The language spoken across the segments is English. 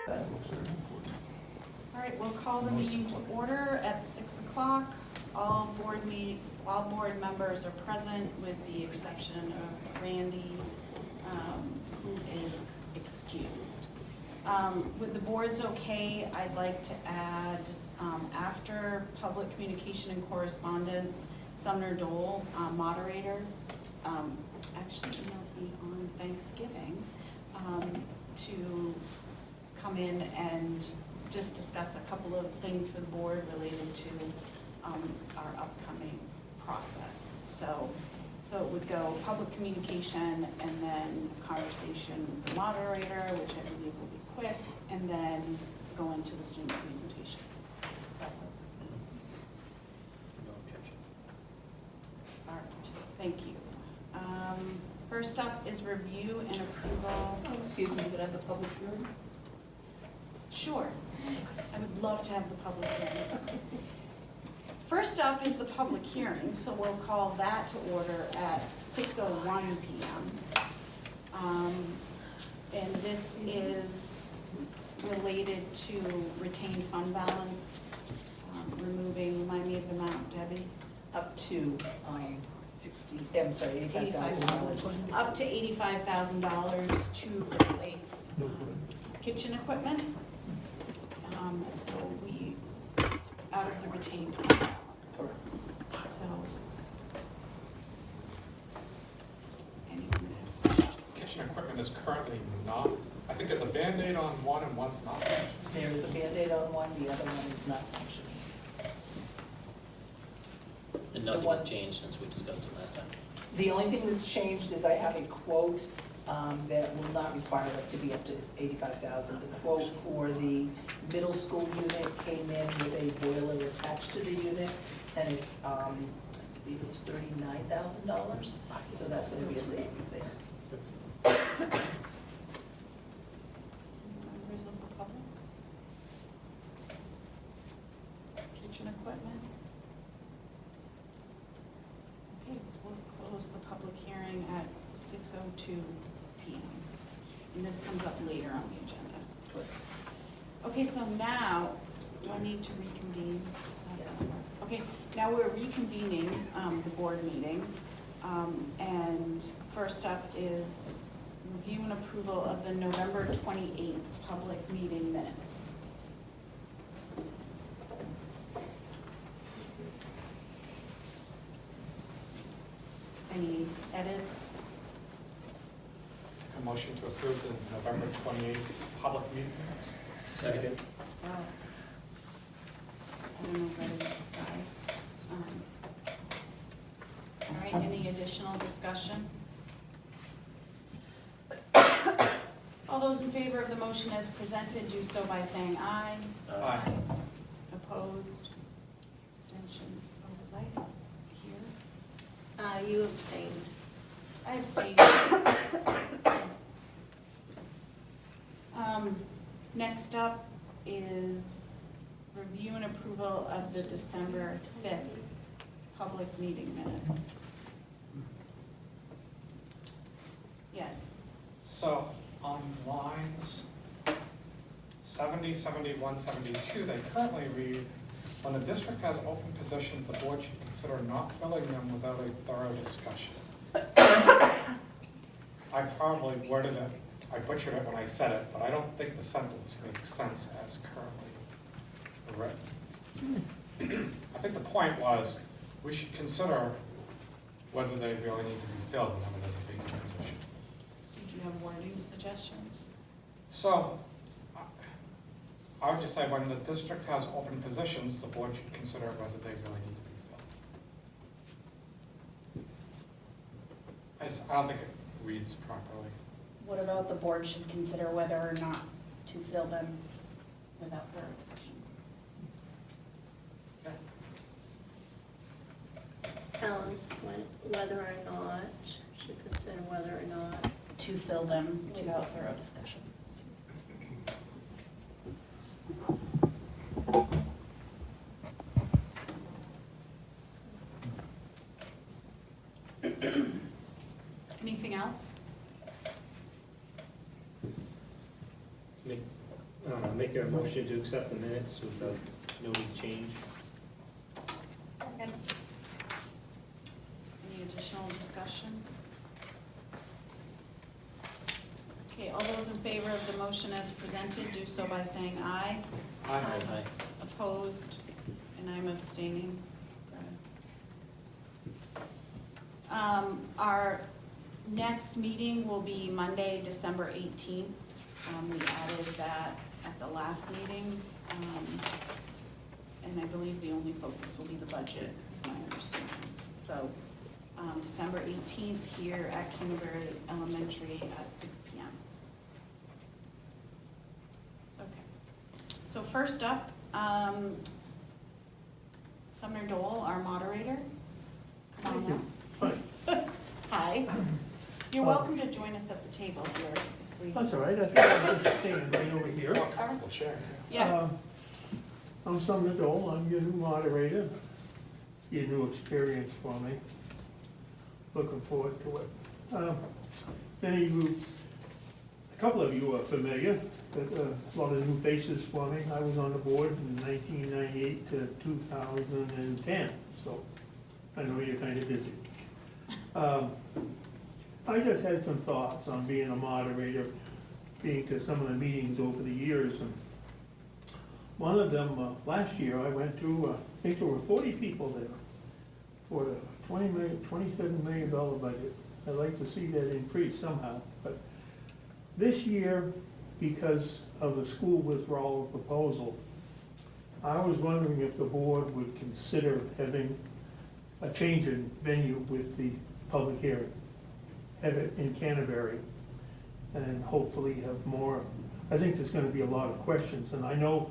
All right, we'll call the meeting to order at 6 o'clock. All board members are present with the exception of Randy, who is excused. With the board's okay, I'd like to add, after public communication and correspondence, Sumner Dole, moderator, actually emailed me on Thanksgiving, to come in and just discuss a couple of things for the board related to our upcoming process. So it would go public communication and then conversation with the moderator, which I believe will be quick, and then go into the student presentation. No objection. All right, thank you. First up is review and approval. Oh, excuse me, could I have the public hearing? Sure, I would love to have the public hearing. First up is the public hearing, so we'll call that to order at 6:01 p.m. And this is related to retained fund balance, removing, remind me of the amount, Debbie? Up to $85,000. Up to $85,000 to replace kitchen equipment. So we, out of the retained fund balance. Correct. So, anyone have? Kitchen equipment is currently not, I think there's a Band-Aid on one and one's not. There is a Band-Aid on one, the other one is not functioning. And nothing one- has changed since we discussed it last time. The only thing that's changed is I have a quote that will not require us to be up to $85,000. The quote for the middle school unit came in with a boiler attached to the unit, and it's, I believe it was $39,000, so that's gonna be a savings there. Members of the public? Kitchen equipment? Okay, we'll close the public hearing at 6:02 p.m. And this comes up later on the agenda. Okay, so now, do I need to reconvene? Yes. Okay, now we're reconvening the board meeting. And first up is review and approval of the November 28th public meeting minutes. Any edits? A motion to approve the November 28th public meeting minutes. Second. Wow. I don't know whether to decide. All right, any additional discussion? All those in favor of the motion as presented, do so by saying aye. Aye. Opposed? Abstention? Oh, was I here? You abstained. I abstained. Next up is review and approval of the December 5th public meeting minutes. Yes. So on lines 70, 71, 72, they currently read, when the district has open positions, the board should consider not filling them without a thorough discussion. I probably worded it, I butchered it when I said it, but I don't think the sentence makes sense as currently written. I think the point was, we should consider whether they really need to be filled when it is a vacant position. So do you have wording suggestions? So, I would just say when the district has open positions, the board should consider whether they really need to be filled. I don't think it reads properly. What about the board should consider whether or not to fill them without thorough discussion? Tell us whether or not, should consider whether or not. To fill them without thorough discussion. Anything else? Make a motion to accept the minutes with the noted change. Second. Any additional discussion? Okay, all those in favor of the motion as presented, do so by saying aye. Aye. Opposed, and I'm abstaining. Our next meeting will be Monday, December 18th. We added that at the last meeting. And I believe the only focus will be the budget, is my understanding. So, December 18th here at Canterbury Elementary at 6 p.m. Okay. So first up, Sumner Dole, our moderator. Come on now. Hi. You're welcome to join us at the table here. if we- That's all right, I think I'll just stand right over here. More comfortable chair, too. Yeah, I'm Sumner Dole, I'm your new moderator, your new experience for me. Looking forward to it. Many of you, a couple of you are familiar, but a lot of new faces for me. I was on the board in 1998 to 2010, so I know you're kind of busy. I just had some thoughts on being a moderator, being to some of the meetings over the years. And one of them, last year, I went to, I think there were 40 people there for a $27 million budget. I'd like to see that increase somehow. But this year, because of the school withdrawal proposal, I was wondering if the board would consider having a change in venue with the public hearing. Have it in Canterbury, and hopefully have more. I think there's gonna be a lot of questions, and I know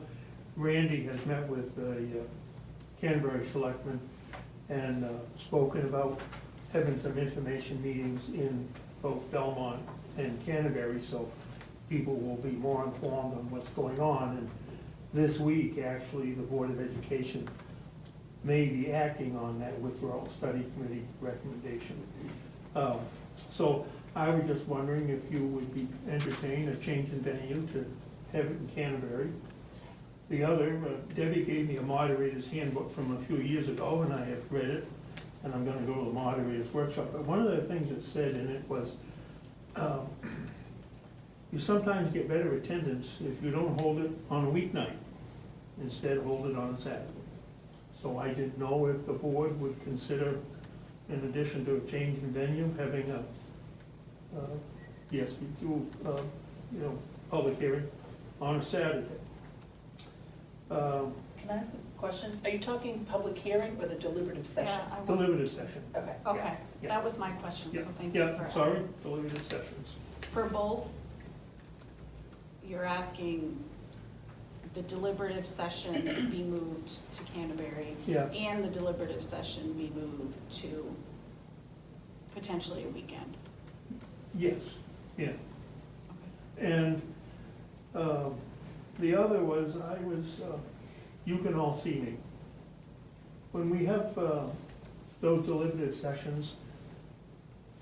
Randy has met with the Canterbury selectmen and spoken about having some information meetings in both Belmont and Canterbury, so people will be more informed on what's going on. And this week, actually, the Board of Education may be acting on that withdrawal study committee recommendation. So I was just wondering if you would be entertaining a change in venue to have it in Canterbury. The other, Debbie gave me a moderator's handbook from a few years ago, and I have read it, and I'm gonna go to the moderator's workshop. But one of the things it said in it was, you sometimes get better attendance if you don't hold it on a weeknight, instead hold it on a Saturday. So I didn't know if the board would consider, in addition to a change in venue, having a, yes, we do, public hearing on a Saturday. Can I ask a question? Are you talking public hearing or the deliberative session? yeah, I want, Deliberative session. Okay. okay, Yeah. that was my question, so thank you for Yeah, asking. sorry, deliberative sessions. For both, you're asking the deliberative session be moved to Canterbury Yeah, and the deliberative session be moved to potentially a weekend. yes, yeah. Okay. And the other was, you can all see me. When we have those deliberative sessions,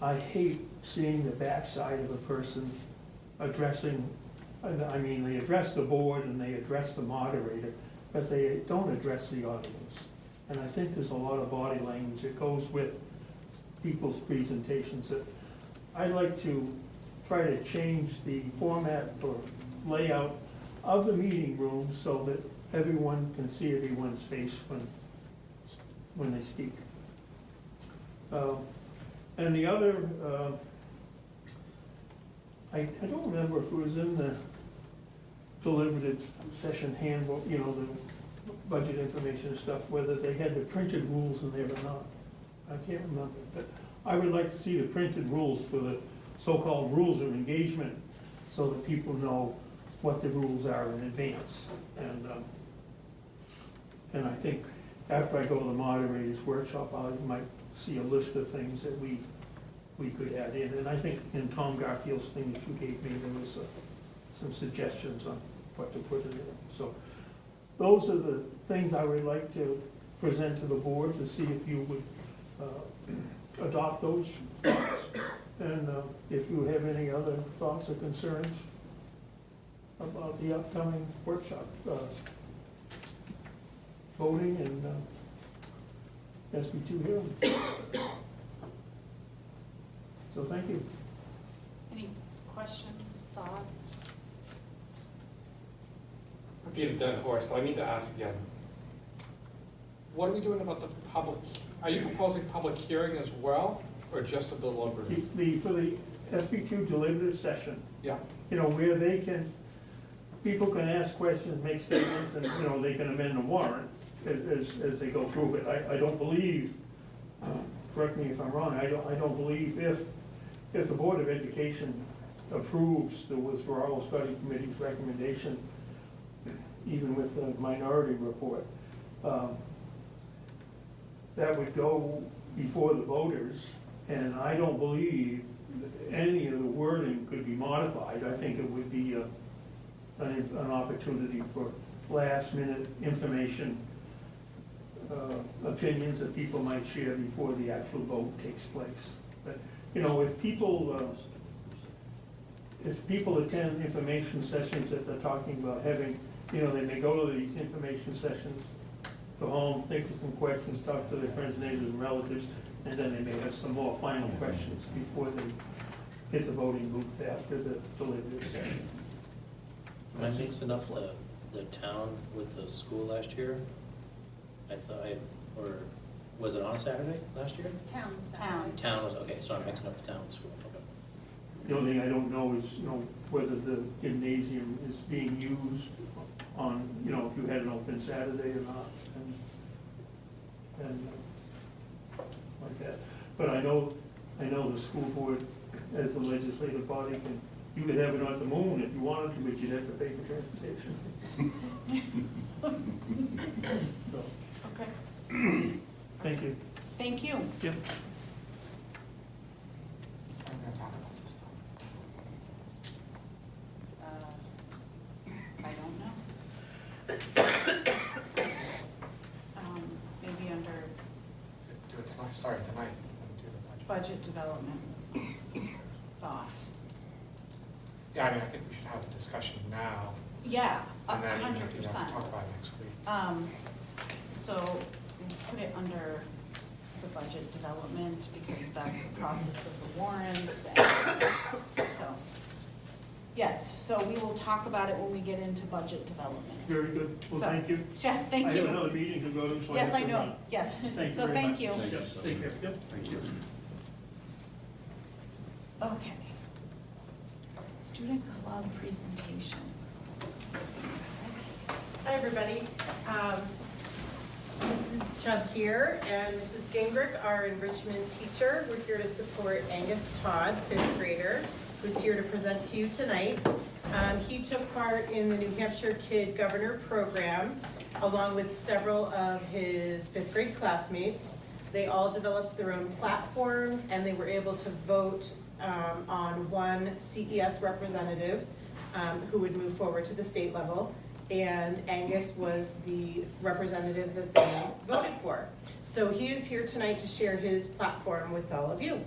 I hate seeing the backside of a person addressing, I mean, they address the board and they address the moderator, but they don't address the audience. And I think there's a lot of body language that goes with people's presentations that I'd like to try to change the format or layout of the meeting room so that everyone can see everyone's face when they speak. And the other, I don't remember if it was in the deliberative session handbook, the budget information and stuff, whether they had the printed rules in there or not. I can't remember, but I would like to see the printed rules for the so-called rules of engagement so that people know what the rules are in advance. And I think after I go to the moderator's workshop, I might see a list of things that we could add in. And I think in Tom Garfield's thing that you gave me, there was some suggestions on what to put in there. So those are the things I would like to present to the board to see if you would adopt those thoughts. And if you have any other thoughts or concerns. about the upcoming workshop, voting and SB2 hearing. So thank you. Any questions, thoughts? I'm being a dead horse, but I need to ask again. What are we doing about the public, are you proposing public hearing as well, or just a deliberative? For the SB2 deliberative session, Yeah, you know, where they can, people can ask questions, make statements, and, you know, they can amend the warrant as they go through it. I don't believe, correct me if I'm wrong, I don't believe if the Board of Education approves the withdrawal study committee's recommendation, even with the minority report, that would go before the voters, and I don't believe that any of the wording could be modified. I think it would be an opportunity for last-minute information, opinions that people might share before the actual vote takes place. But, you know, if people attend information sessions that they're talking about having, you know, they may go to these information sessions, go home, think of some questions, talk to their friends, neighbors, and relatives, and then they may have some more final questions before they hit the voting booth after the deliberative session. Am I mixing up the town with the school last year? I thought, or was it on a Saturday last year? Town. Town was, okay, so I'm mixing up the town and school, okay. The only thing I don't know is, you know, whether the gymnasium is being used on, you know, if you had an open Saturday or not, and like that. But I know the school board, as the legislative body, you could have it on the moon if you wanted to, but you'd have to pay for transportation. So, Okay, thank you. thank you. Yep. I'm gonna talk about this stuff. I don't know. Maybe under Do it tonight, starting tonight, and do the budget. budget development was my thought. Yeah, I mean, I think we should have the discussion now, Yeah, and then, 100%. talk about it next week. So we'll put it under the budget development because that's the process of the warrants. And so, yes, so we will talk about it when we get into budget development. Very good. Well, So- thank you. Yeah, thank I have you. another meeting to go to, so I Yes, have I to know, run. yes. Thank you So very thank much. you. Yep, take care. Yep. Thank you. Okay. Student club presentation. Hi, everybody. Mrs. Chubb here and Mrs. Gingrich, our enrichment teacher. We're here to support Angus Todd, 5th grader, who's here to present to you tonight. He took part in the New Hampshire Kid Governor Program, along with several of his 5th grade classmates. They all developed their own platforms, and they were able to vote on one CES representative who would move forward to the state level. And Angus was the representative that they voted for. So he is here tonight to share his platform with all of you.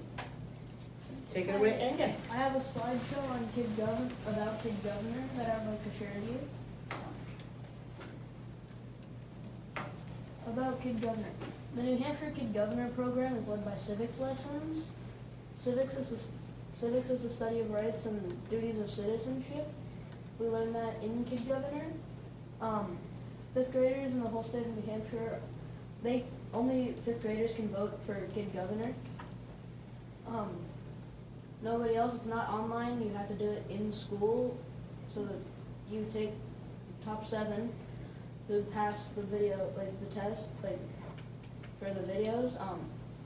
Take it away, Angus. I have a slideshow on about Kid Governor that I'd like to share with you. About Kid Governor. The New Hampshire Kid Governor program is led by civics lessons. Civics is the study of rights and duties of citizenship. We learn that in Kid Governor. 5th graders in the whole state of New Hampshire, only 5th graders can vote for Kid Governor. Nobody else, it's not online, you have to do it in school, so that you take top 7 who pass the video, like the test, like for the videos,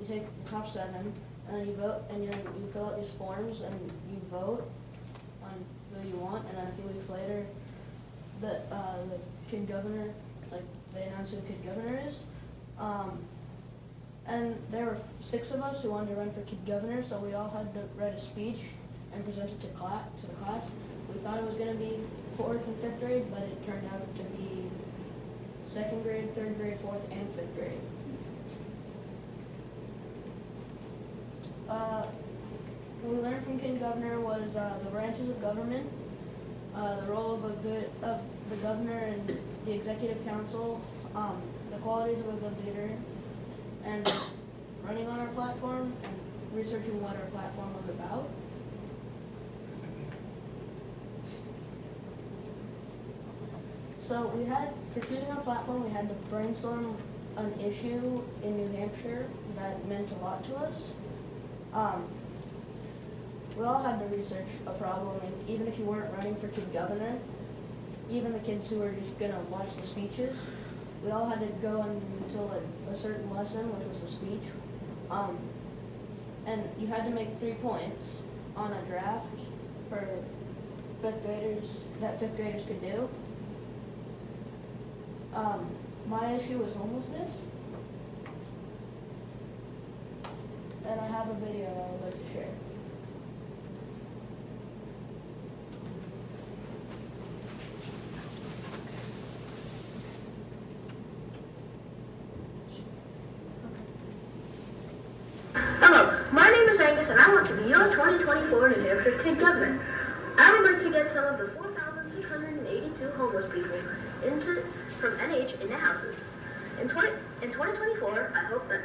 you take the top 7, and then you vote, and then you fill out these forms, and you vote on who you want, and then a few weeks later, the Kid Governor, like they announce who Kid Governor is. And there were 6 of us who wanted to run for Kid Governor, so we all had to write a speech and present it to the class. We thought it was going to be 4th and 5th grade, but it turned out to be 2nd grade, 3rd grade, 4th, and 5th grade. What we learned from Kid Governor was the branches of government, the role of the governor and the executive council, the qualities of a good leader, and running on our platform and researching what our platform was about. So for choosing a platform, we had to brainstorm an issue in New Hampshire that meant a lot to us. We all had to research a problem, and even if you weren't running for kid governor, even the kids who were just gonna watch the speeches, we all had to go until a certain lesson, which was the speech. And you had to make 3 points on a draft for fifth graders could do. My issue was homelessness, and I have a video I would like to share. Hello, my name is Angus and I want to be your 2024 New Hampshire Kid Governor. I would like to get some of the 4,682 homeless people from NH into houses. In 2024, I hope that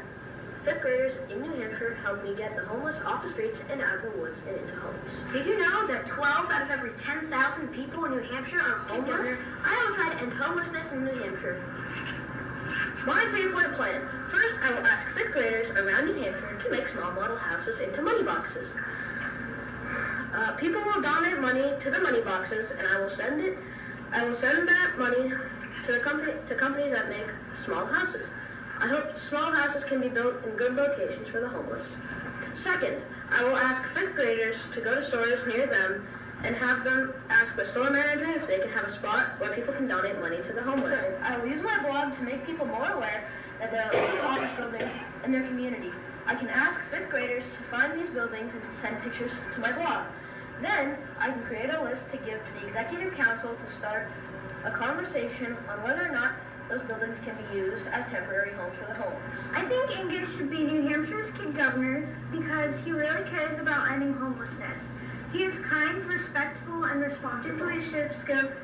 5th graders in New Hampshire help me get the homeless off the streets and out of the woods and into homes. Did you know that 12 out of every 10,000 people in New Hampshire are homeless? I will try to end homelessness in New Hampshire. My 3-point plan. First, I will ask 5th graders around New Hampshire to make small model houses into money boxes. People will donate money to the money boxes, and I will send that money to companies that make small houses. I hope small houses can be built in good locations for the homeless. Second, I will ask 5th graders to go to stores near them and have them ask the store manager if they can have a spot where people can donate money to the homeless. Third, I will use my blog to make people more aware that there are homeless buildings in their community. I can ask 5th graders to find these buildings and to send pictures to my blog. Then, I can create a list to give to the Executive Council to start a conversation on whether or not those buildings can be used as temporary homes for the homeless. I think Angus should be New Hampshire's Kid Governor because he really cares about ending homelessness. He is kind, respectful, and responsible. His leadership skills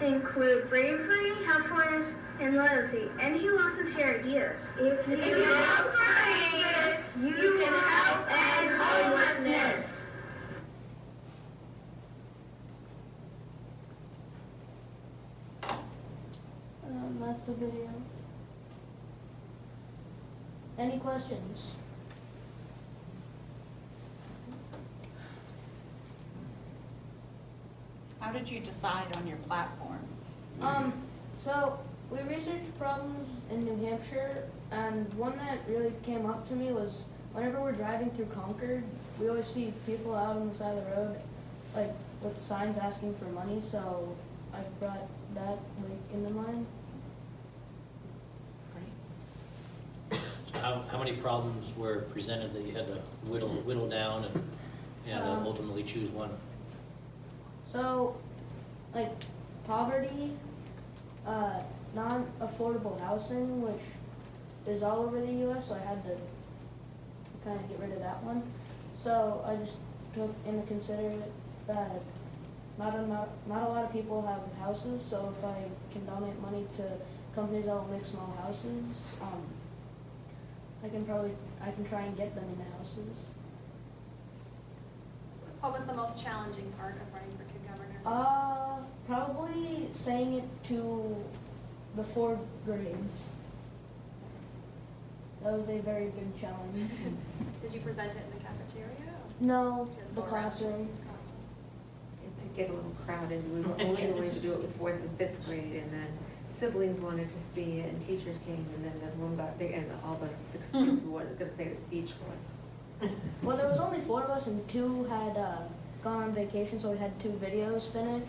include bravery, helpfulness, and loyalty, and he listens to your ideas. If you vote for Angus, you can help end homelessness. That's the video. Any questions? How did you decide on your platform? So we researched problems in New Hampshire, and one that really came up to me was whenever we're driving through Concord, we always see people out on the side of the road, like with signs asking for money. So I brought that into mind. So how many problems were presented that you had to whittle down and ultimately choose one? So, like poverty, non-affordable housing, which is all over the U.S., so I had to kind of get rid of that one. So I just took into consideration that not a lot of people have houses, so if I can donate money to companies that will make small houses, I can try and get them into houses. What was the most challenging part of running for Kid Governor? Probably saying it to the 4 grades. That was a very big challenge. Did you present it in the cafeteria? No, the classroom. And to get a little crowded, we were only going to do it with 4th and 5th grade, and then siblings wanted to see it, and teachers came, and then everyone got big, and all the 6 kids who were going to say the speech for it. Well, there was only 4 of us, and 2 had gone on vacation, so we had 2 videos finished,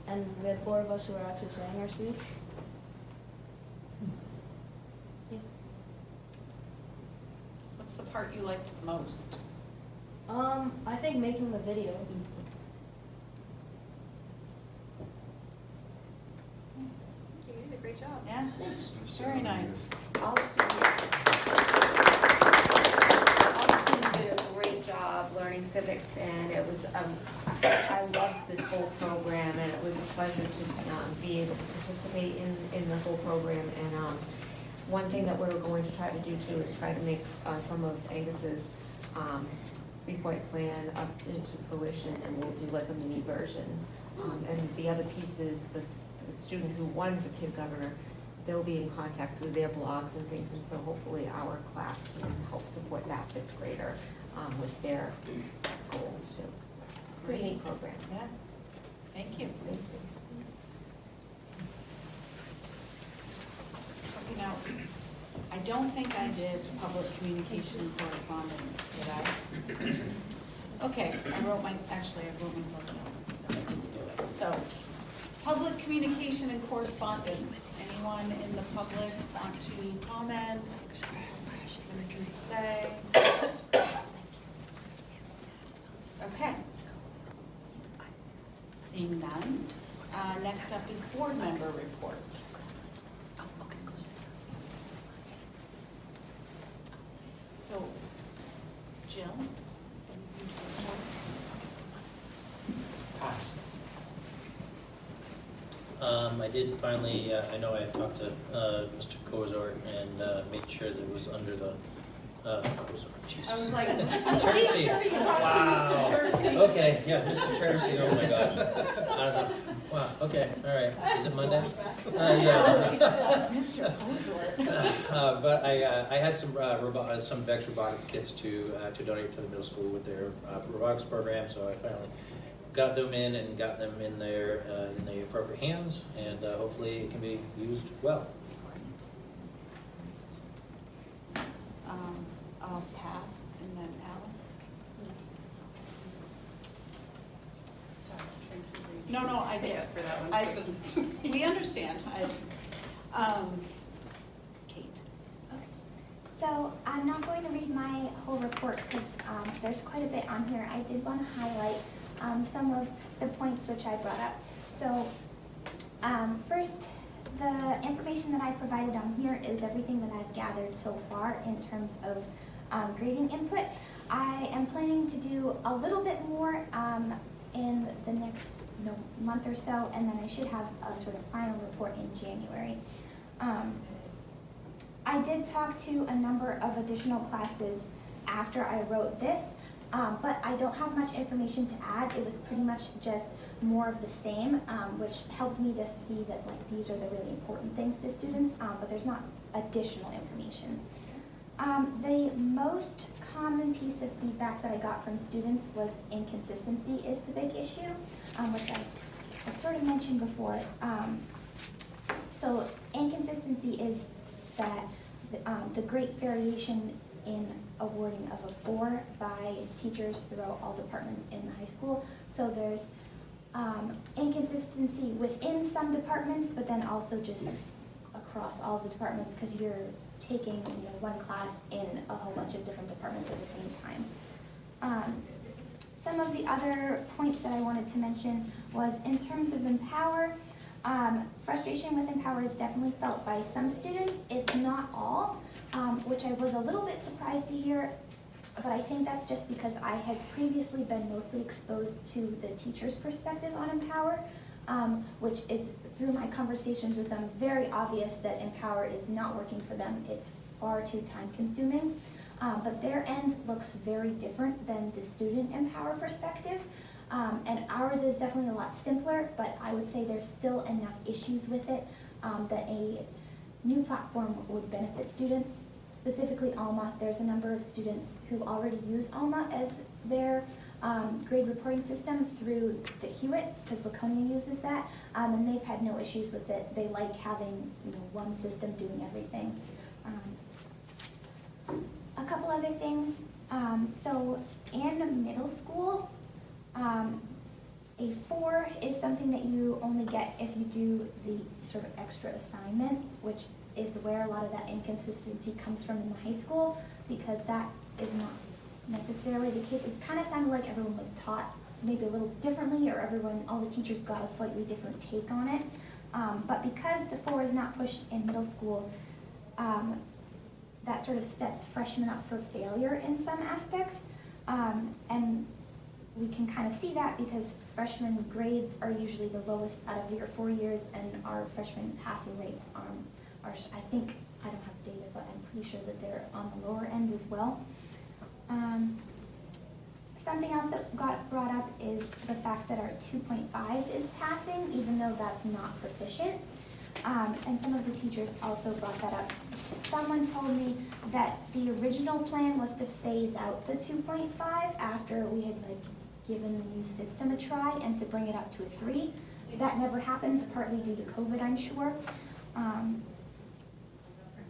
and we had 4 of us who were actually saying our speech. Yeah. What's the part you liked the most? I think making the video. You did a great job. Yeah, very nice. All students did a great job learning civics, and it was, I loved this whole program, and it was a pleasure to be able to participate in the whole program. And one thing that we're going to try to do too is try to make some of Angus's 3-point plan up into fruition, and we'll do like a mini version. And the other piece is the student who won for Kid Governor, they'll be in contact with their blogs and things, and so hopefully our class can help support that 5th grader with their goals too. So it's a pretty neat program. Yeah, thank you. Thank you. Okay, now, I don't think I did public communication and correspondence, did I? Okay, I wrote myself a note that I didn't do it. So, public communication and correspondence. Anyone in the public want to comment? Anything to say? Okay. Seeing none. Next up is board member reports. So, Jill? anything to report? Pass. I did finally, I know I had talked to Mr. Kozart and made sure that it was under the, Kozart, Jesus. I was like, I'm pretty sure you talked to Mr. Tercey. Okay, yeah, Mr. Tracy, oh my gosh. I don't know. Wow, okay, all right. Is it Monday? Yeah. Mr. Kozart. But I had some VEX robotics kits to donate to the middle school with their robotics program, so I finally got them in and got them in there in the appropriate hands, and hopefully it can be used well. I'll pass, and then Alice. Sorry, I'm trying to read. No, I did. For that one. We understand. Kate. So I'm not going to read my whole report because there's quite a bit on here. I did want to highlight some of the points which I brought up. So first, the information that I provided on here is everything that I've gathered so far in terms of grading input. I am planning to do a little bit more in the next month or so, and then I should have a sort of final report in January. I did talk to a number of additional classes after I wrote this, but I don't have much information to add. It was pretty much just more of the same, which helped me to see that like these are the really important things to students, but there's not additional information. The most common piece of feedback that I got from students was inconsistency is the big issue, which I sort of mentioned before. So inconsistency is that the great variation in awarding of a 4 by teachers throughout all departments in the high school. So there's inconsistency within some departments, but then also just across all the departments because you're taking one class in a whole bunch of different departments at the same time. Some of the other points that I wanted to mention was in terms of Empower, frustration with Empower is definitely felt by some students. It's not all, which I was a little bit surprised to hear, but I think that's just because I had previously been mostly exposed to the teacher's perspective on Empower, which is, through my conversations with them, very obvious that Empower is not working for them. It's far too time consuming, but their end looks very different than the student Empower perspective. And ours is definitely a lot simpler, but I would say there's still enough issues with it that a new platform would benefit students. Specifically Alma, there's a number of students who already use Alma as their grade reporting system through the Huot, because Laconia uses that, and they've had no issues with it. They like having one system doing everything. A couple other things. So in middle school, a 4 is something that you only get if you do the sort of extra assignment, which is where a lot of that inconsistency comes from in the high school, because that is not necessarily the case. It's kind of sounded like everyone was taught maybe a little differently, or all the teachers got a slightly different take on it. But because the 4 is not pushed in middle school, that sort of sets freshmen up for failure in some aspects. And we can kind of see that because freshman grades are usually the lowest out of your 4 years, and our freshman passing rates are, I think, I don't have data, but I'm pretty sure that they're on the lower end as well. Something else that got brought up is the fact that our 2.5 is passing, even though that's not proficient. And some of the teachers also brought that up. Someone told me that the original plan was to phase out the 2.5 after we had given the new system a try and to bring it up to a 3. That never happens, partly due to COVID, I'm sure.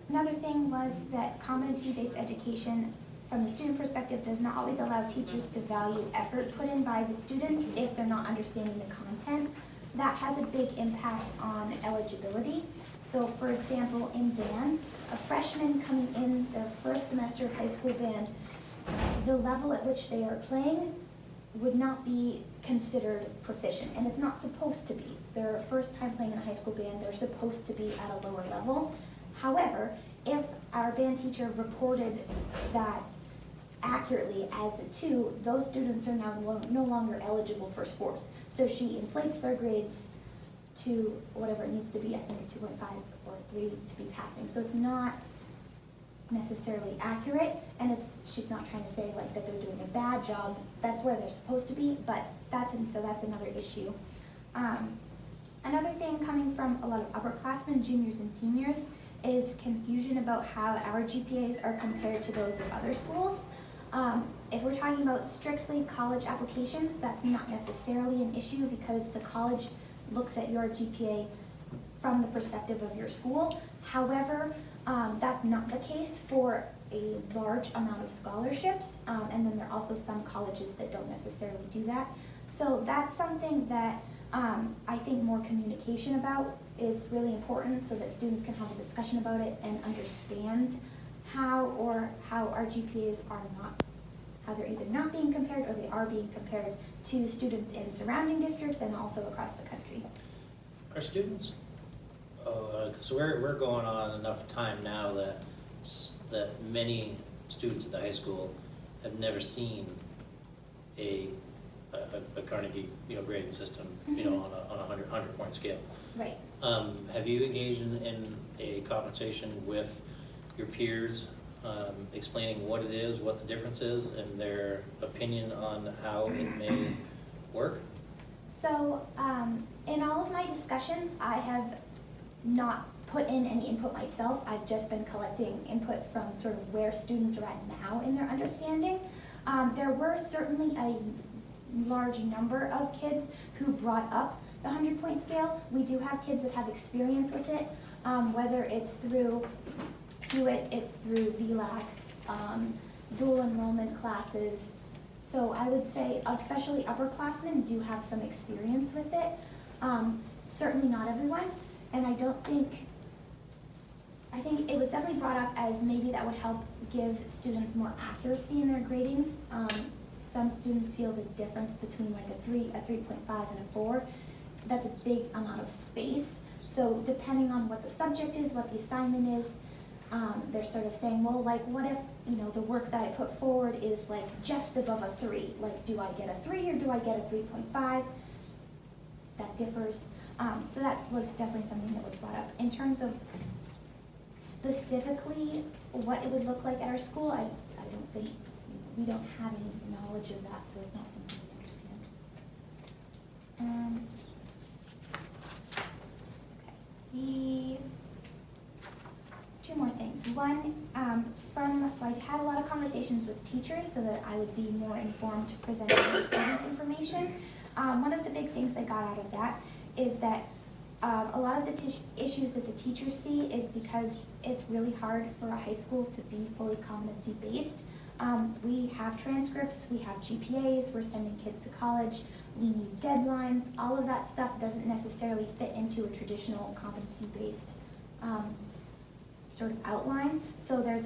Another thing was that competency-based education from the student perspective does not always allow teachers to value effort put in by the students if they're not understanding the content. That has a big impact on eligibility. So for example, in bands, a freshman coming in their first semester of high school bands, the level at which they are playing would not be considered proficient, and it's not supposed to be. It's their first time playing in a high school band, they're supposed to be at a lower level. However, if our band teacher reported that accurately as a 2, those students are now no longer eligible for sports. So she inflates their grades to whatever it needs to be, I think a 2.5 or 3 to be passing. So it's not necessarily accurate, and she's not trying to say like that they're doing a bad job. That's where they're supposed to be, but so that's another issue. Another thing coming from a lot of upperclassmen, juniors and seniors, is confusion about how our GPAs are compared to those of other schools. If we're talking about strictly college applications, that's not necessarily an issue because the college looks at your GPA from the perspective of your school. However, that's not the case for a large amount of scholarships, and then there are also some colleges that don't necessarily do that. So that's something that I think more communication about is really important so that students can have a discussion about it and understand how our GPAs are not, how they're either not being compared or they are being compared to students in surrounding districts and also across the country. Our students, so we're going on enough time now that many students at the high school have never seen a Carnegie grading system on a 100-point scale. Right. Have you engaged in a conversation with your peers, explaining what it is, what the difference is, and their opinion on how it may work? So in all of my discussions, I have not put in any input myself. I've just been collecting input from sort of where students are at now in their understanding. There were certainly a large number of kids who brought up the 100-point scale. We do have kids that have experience with it, whether it's through Huot, it's through VLAX, dual enrollment classes. So I would say especially upperclassmen do have some experience with it. Certainly not everyone, and I think it was definitely brought up as maybe that would help give students more accuracy in their gradings. Some students feel the difference between like a 3.5 and a 4. That's a big amount of space. So depending on what the subject is, what the assignment is, they're sort of saying, well, like what if, the work that I put forward is like just above a 3? Like, do I get a 3 or do I get a 3.5? That differs. So that was definitely something that was brought up. In terms of specifically what it would look like at our school, I don't think, we don't have any knowledge of that, so it's not something we understand. Okay. Two more things. One, so I had a lot of conversations with teachers so that I would be more informed presenting student information. One of the big things I got out of that is that a lot of the issues that the teachers see is because it's really hard for a high school to be fully competency-based. We have transcripts, we have GPAs, we're sending kids to college, we need deadlines. All of that stuff doesn't necessarily fit into a traditional competency-based sort of outline. So there's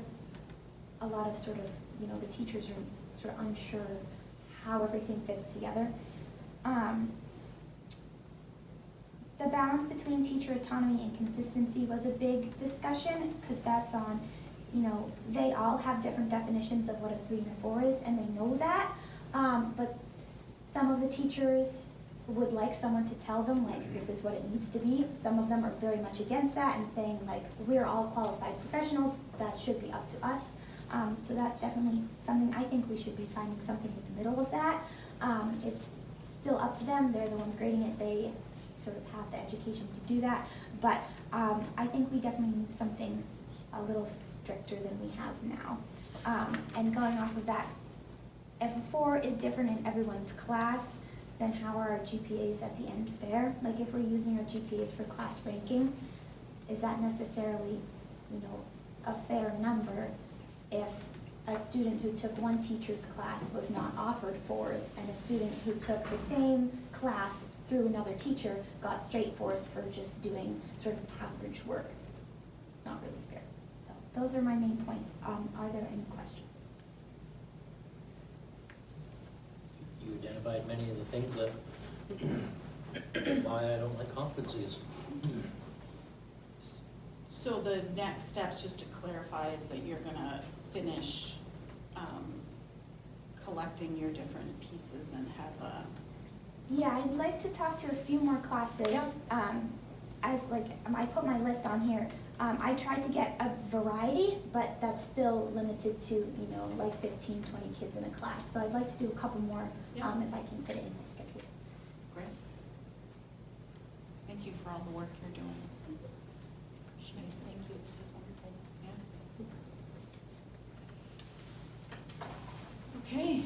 a lot of sort of, the teachers are sort of unsure of how everything fits together. The balance between teacher autonomy and consistency was a big discussion because that's on, they all have different definitions of what a 3 and a 4 is, and they know that. But Some of the teachers would like someone to tell them, like, this is what it needs to be. Some of them are very much against that and saying, like, we're all qualified professionals, that should be up to us. So that's definitely something, I think we should be finding something in the middle of that. It's still up to them, they're the ones grading it, they sort of have the education to do that. But I think we definitely need something a little stricter than we have now. And going off of that, if a 4 is different in everyone's class, then how are our GPAs at the end fair? Like if we're using our GPAs for class ranking, is that necessarily, a fair number if a student who took one teacher's class was not offered 4s and a student who took the same class through another teacher got straight 4s for just doing sort of average work? It's not really fair. So those are my main points. Are there any questions? You identified many of the things that, why I don't like competencies. So the next steps, just to clarify, is that you're gonna finish collecting your different pieces and have a... Yeah, I'd like to talk to a few more classes. Yep. I put my list on here. I tried to get a variety, but that's still limited to, like 15, 20 kids in a class. So I'd like to do a couple more Yep. if I can fit it in my schedule. Great. Thank you for all the work you're doing. Appreciate it. Thank you. This is wonderful. Yeah. Okay,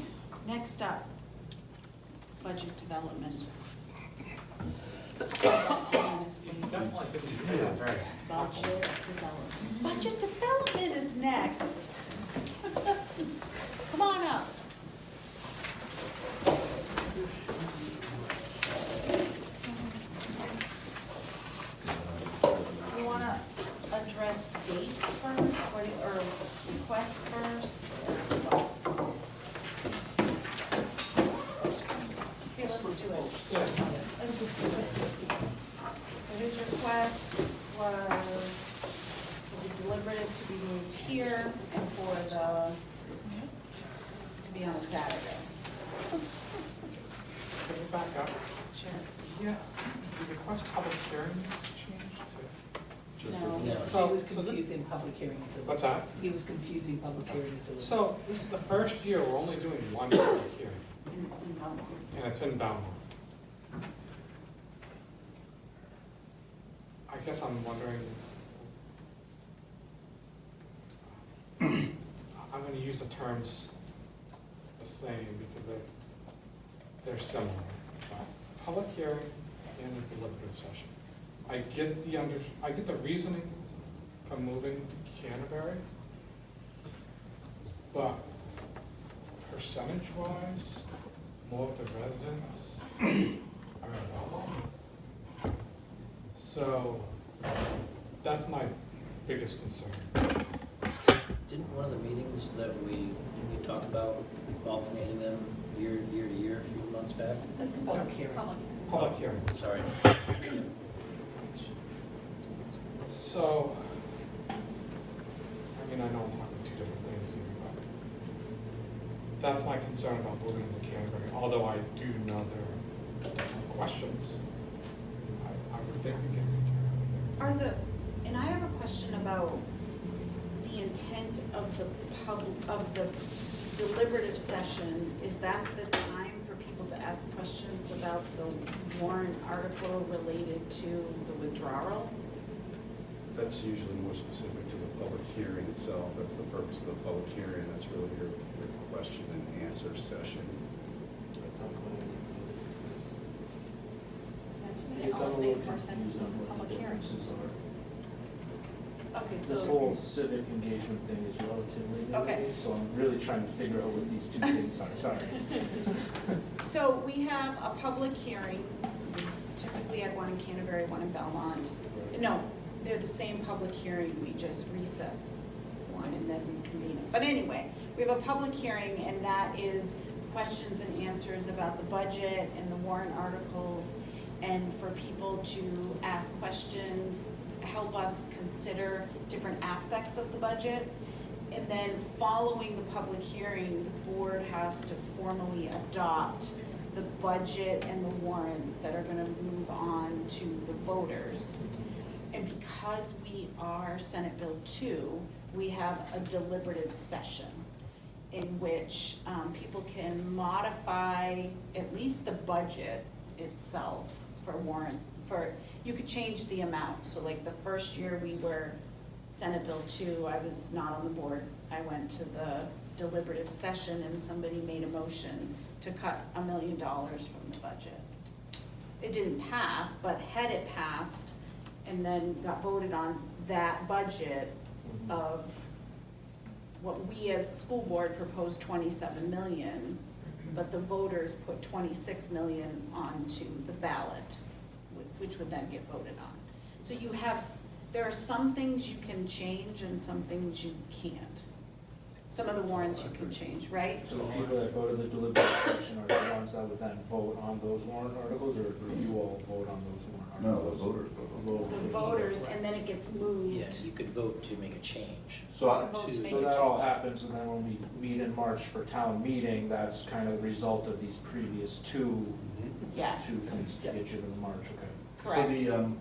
next up, budget development. Honestly, Definitely didn't say that very. budget development. Budget development is next. Come on up. You want to address dates first, or requests first? Okay, let's do it. Let's just do it. So his request was for the deliberative to be moved here and for to be on a Saturday. Can you back up? Sure. Yeah, the request public hearing changed to. No. Yeah. He was confusing public hearing and deliberate. What's that? He was confusing public hearing and deliberate. So this is the first year we're only doing one public hearing, And it's in Belmont. and it's in Belmont. I guess I'm wondering, I'm gonna use the terms the same because they're similar. Public hearing and the deliberative session. I get the reasoning for moving to Canterbury, but percentage-wise, more of the residents are in Belmont. So that's my biggest concern. Didn't one of the meetings that we talked about alternating them year to year a few months back? This is public hearing. Public hearing. Sorry. So, I know I'm talking two different things here, but that's my concern about moving to Canterbury. Although I do know there are definitely questions, I would think we can return. And I have a question about the intent of the deliberative session. Is that the time for people to ask questions about the warrant article related to the withdrawal? That's usually more specific to the public hearing itself. That's the purpose of the public hearing. That's really your question and answer session. To me, it always makes more sense to do a public hearing. Okay, This so, whole civic engagement thing is relatively new, Okay. so I'm really trying to figure out what these two things are, sorry. so we have a public hearing, typically at one in Canterbury, one in Belmont. No, they're the same public hearing, we just recess one and then reconvene it. But anyway, we have a public hearing, and that is questions and answers about the budget and the warrant articles, and for people to ask questions, help us consider different aspects of the budget. And then following the public hearing, the board has to formally adopt the budget and the warrants that are gonna move on to the voters. And because we are Senate Bill 2, we have a deliberative session in which people can modify at least the budget itself for warrant, you could change the amount. So like the first year we were Senate Bill 2, I was not on the board. I went to the deliberative session and somebody made a motion to cut $1 million from the budget. It didn't pass, but had it passed and then got voted on, that budget of what we as the school board proposed 27 million, but the voters put 26 million onto the ballot, which would then get voted on. So you have, there are some things you can change and some things you can't. Some of the warrants you can change, right? So the people that go to the deliberative session are the ones that would then vote on those warrant articles, or do you all vote on those warrant articles? No, the voters vote. The voters, and then it gets moved. Yeah, you could vote to make a change. So I, Vote to make So a that all change. happens, and then when we meet in March for town meeting, that's kind of the result of these previous two Yes, things to get you to the March, okay? correct. So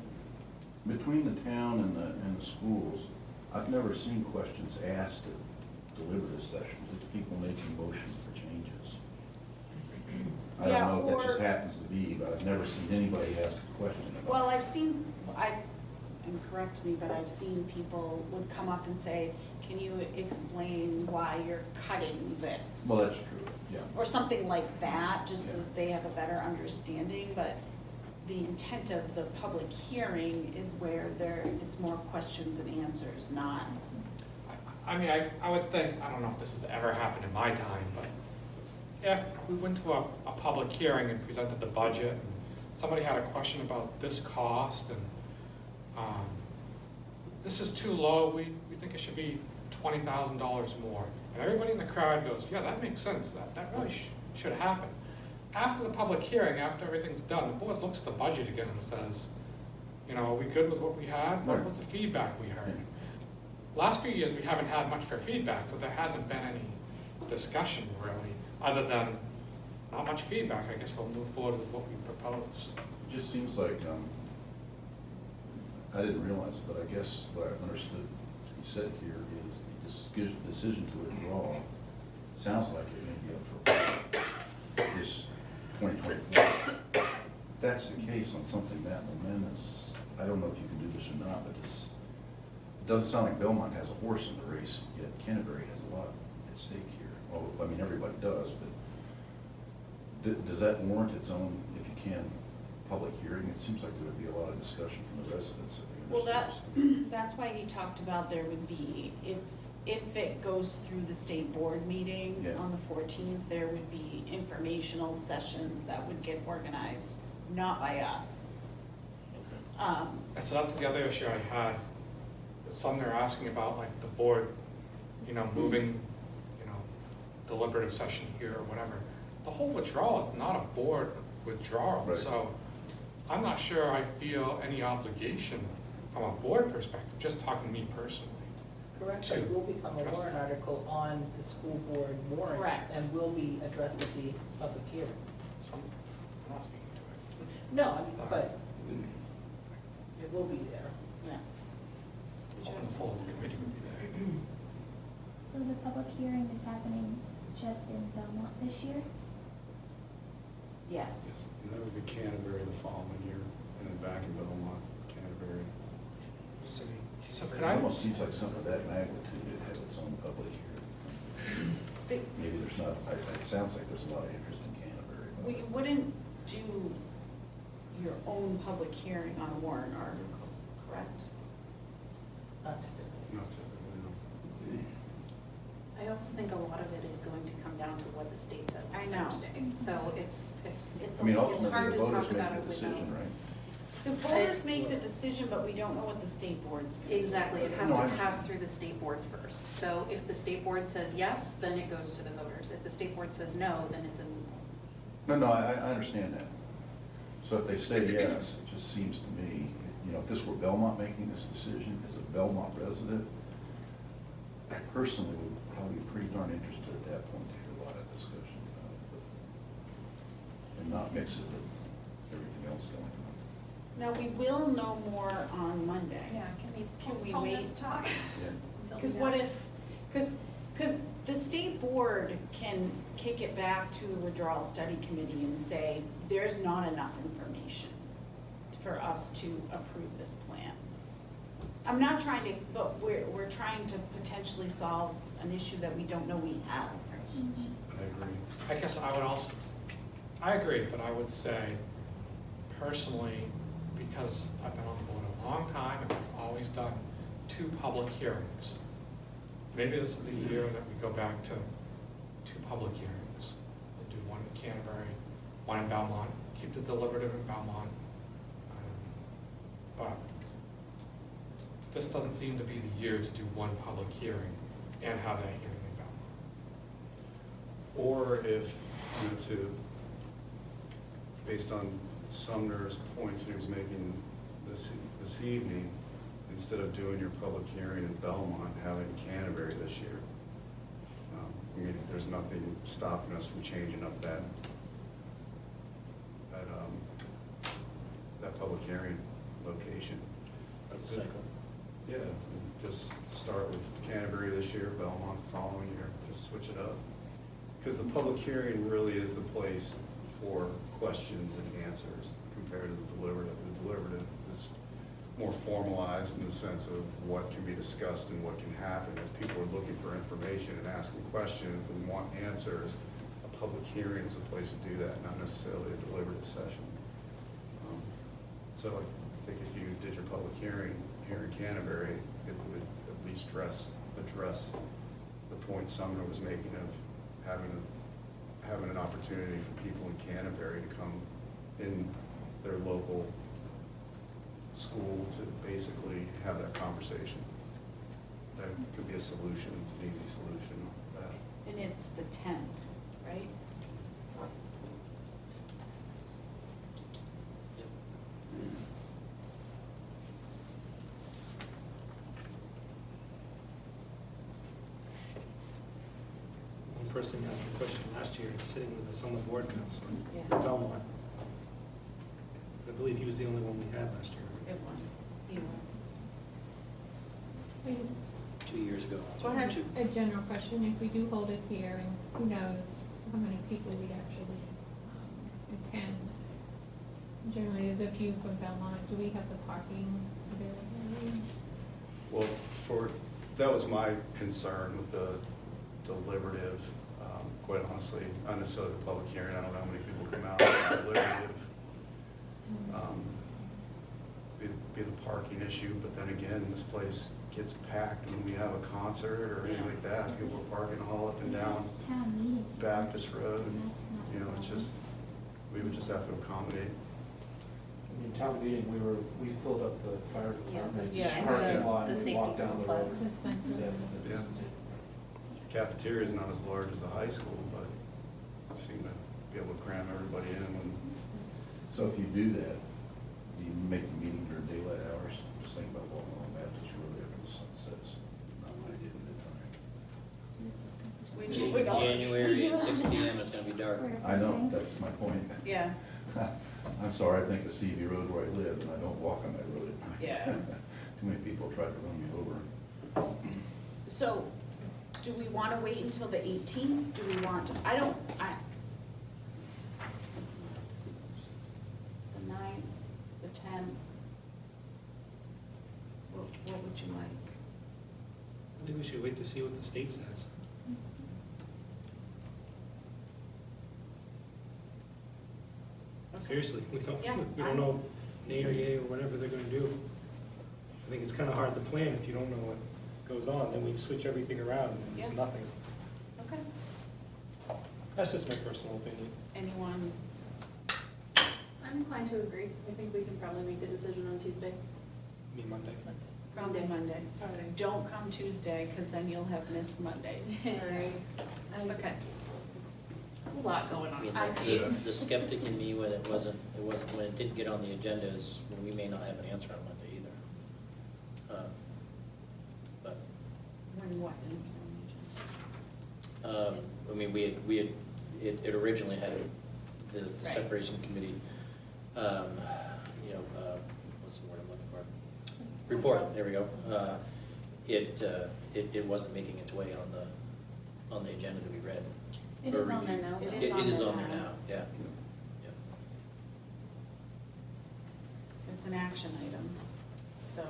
the, between the town and the schools, I've never seen questions asked at deliberative sessions. It's people making motions for changes. I Yeah, don't know if that just or- happens to be, but I've never seen anybody ask a question about it. Well, I've seen, and correct me, but I've seen people would come up and say, can you explain why you're cutting this? Well, that's true, yeah. Or something like that, just so Yeah. that they have a better understanding, but the intent of the public hearing is where it's more questions and answers, not, I mean, I would think, I don't know if this has ever happened in my time, but if we went to a public hearing and presented the budget, and somebody had a question about this cost, and this is too low, we think it should be $20,000 more. And everybody in the crowd goes, yeah, that makes sense, that really should happen. After the public hearing, after everything's done, the board looks at the budget again and says, you know, are we good with what we had? Right. What's the feedback we heard? Last few years, we haven't had much for feedback, so there hasn't been any discussion really, other than not much feedback. I guess we'll move forward with what we proposed. It just seems like, I didn't realize it, but I guess what I understood to be said here is the decision to withdraw sounds like it may be up for this 2024. If that's the case on something that momentous, I don't know if you can do this or not, but this, it doesn't sound like Belmont has a horse in the race, yet Canterbury has a lot at stake here. Well, I mean, everybody does, but does that warrant its own, if you can, public hearing? It seems like there would be a lot of discussion from the residents if they well, understand. that's why he talked about there would be, if it goes through the state board meeting Yeah. on the 14th, there would be informational sessions that would get organized, not by us. And so that's the other issue I had. Some they're asking about, like the board, you know, moving, you know, deliberative session here or whatever. The whole withdrawal is not a board withdrawal, Right. so I'm not sure I feel any obligation from a board perspective, just talking to me personally. Correct, but it will become a Trust- warrant article on the school board warrant. Correct. And will be addressed at the public hearing. So I'm not speaking to it. No, I mean, but it will be there. Yeah. All the full committee would be there. So the public hearing is happening just in Belmont this year? Yes. And that would be Canterbury the following year, and then back in Belmont, Canterbury. So It could I, almost seems like something of that magnitude, it has its own public hearing. Maybe there's not, it sounds like there's a lot of interest in Canterbury. but- Well, you wouldn't do your own public hearing on a warrant article, correct? Not to- Not typically, no. I also think a lot of it is going to come down to what the state says I on know. Thursday. So it's I mean, it's ultimately, hard the to voters talk make about the it decision, without. right? The voters make the decision, but we don't know what the state board's gonna do. Exactly, it has No, I to pass understand. through the state board first. So if the state board says yes, then it goes to the voters. If the state board says no, then it's a No, I understand that. So if they say yes, it just seems to me, you know, if this were Belmont making this decision, as a Belmont resident, I personally would probably be pretty darn interested at that point to hear a lot of discussion about it. But and not mix it with everything else going on. Now, we will know more on Monday. Yeah, can we Can we postpone wait? this talk? Yeah. until Because we what know? if, because the state board can kick it back to the withdrawal study committee and say, there's not enough information for us to approve this plan. I'm not trying to, but we're trying to potentially solve an issue that we don't know we have. I agree. I guess I agree, but I would say personally, because I've been on the board a long time and I've always done 2 public hearings. Maybe this is the year that we go back to 2 public hearings. We'll do one in Canterbury, one in Belmont, keep the deliberative in Belmont. But this doesn't seem to be the year to do 1 public hearing and have that hearing in Belmont. Or if, based on Sumner's points that he was making this evening, instead of doing your public hearing in Belmont, have it in Canterbury this year. I mean, there's nothing stopping us from changing up that public hearing location. The cycle. Yeah, just start with Canterbury this year, Belmont the following year, just switch it up. Because the public hearing really is the place for questions and answers compared to the deliberative. The deliberative is more formalized in the sense of what can be discussed and what can happen. If people are looking for information and asking questions and want answers, a public hearing is a place to do that, not necessarily a deliberative session. So I think if you did your public hearing here in Canterbury, it would at least address the point Sumner was making of having an opportunity for people in Canterbury to come in their local school to basically have that conversation. That could be a solution. It's an easy solution. And it's the 10th, right? One person asked a question last year, sitting with us on the board now, so, Yeah. Belmont. I believe he was the only one we had last year. It was, he was. Please. 2 years ago. Go ahead. A general question, if we do hold it here, and who knows how many people we'd actually attend. Generally, there's a few from Belmont, do we have the parking availability? Well, that was my concern with the deliberative, quite honestly, not necessarily the public hearing. I don't know how many people come out for the deliberative. Be the parking issue, but then again, this place gets packed when we have a concert or anything like that. People are parking all up and down Town meeting. Baptist Road. And that's not You know, it's just, we would just have to accommodate. In town meeting, we filled up the fire department Yeah, and parking the- lot the and safety walked down the road. complex. Yeah. Cafeteria is not as large as the high school, but we seem to be able to cram everybody in when. So if you do that, you make the meeting during daylight hours, just think about walking on Baptist Road after the sun sets, not when I did at the time. January at 6 PM, it's gonna be dark. I know, that's my point. Yeah. I'm sorry, I think of CV Road where I live, and I don't walk on that road at night. Yeah. Too many people try to run me over. So, do we want to wait until the 18th? Do we want, the 9th, the 10th? What would you like? I think we should wait to see what the state says. Okay. Seriously, we Yeah, don't know nay or yay or whatever they're gonna do. I think it's kinda hard to plan if you don't know what goes on, then we switch everything around and it's Yeah. nothing. Okay. That's just my personal opinion. Anyone? I'm inclined to agree. I think we can probably make the decision on Tuesday. I mean, Monday. Probably Monday. Sorry. Don't come Tuesday, because then you'll have missed Mondays. Right. That's okay. There's a lot going I on. mean, the skeptic in me, when it wasn't, when it didn't get on the agenda, is when we may not have an answer on Monday either. But, When what? I mean, it originally had the Right. separation committee, what's the word I'm looking for? Report, there we go. It wasn't making its way on the agenda that we read. It or is on there reviewed. now, though. It is on there now, yeah. It's an action item, so.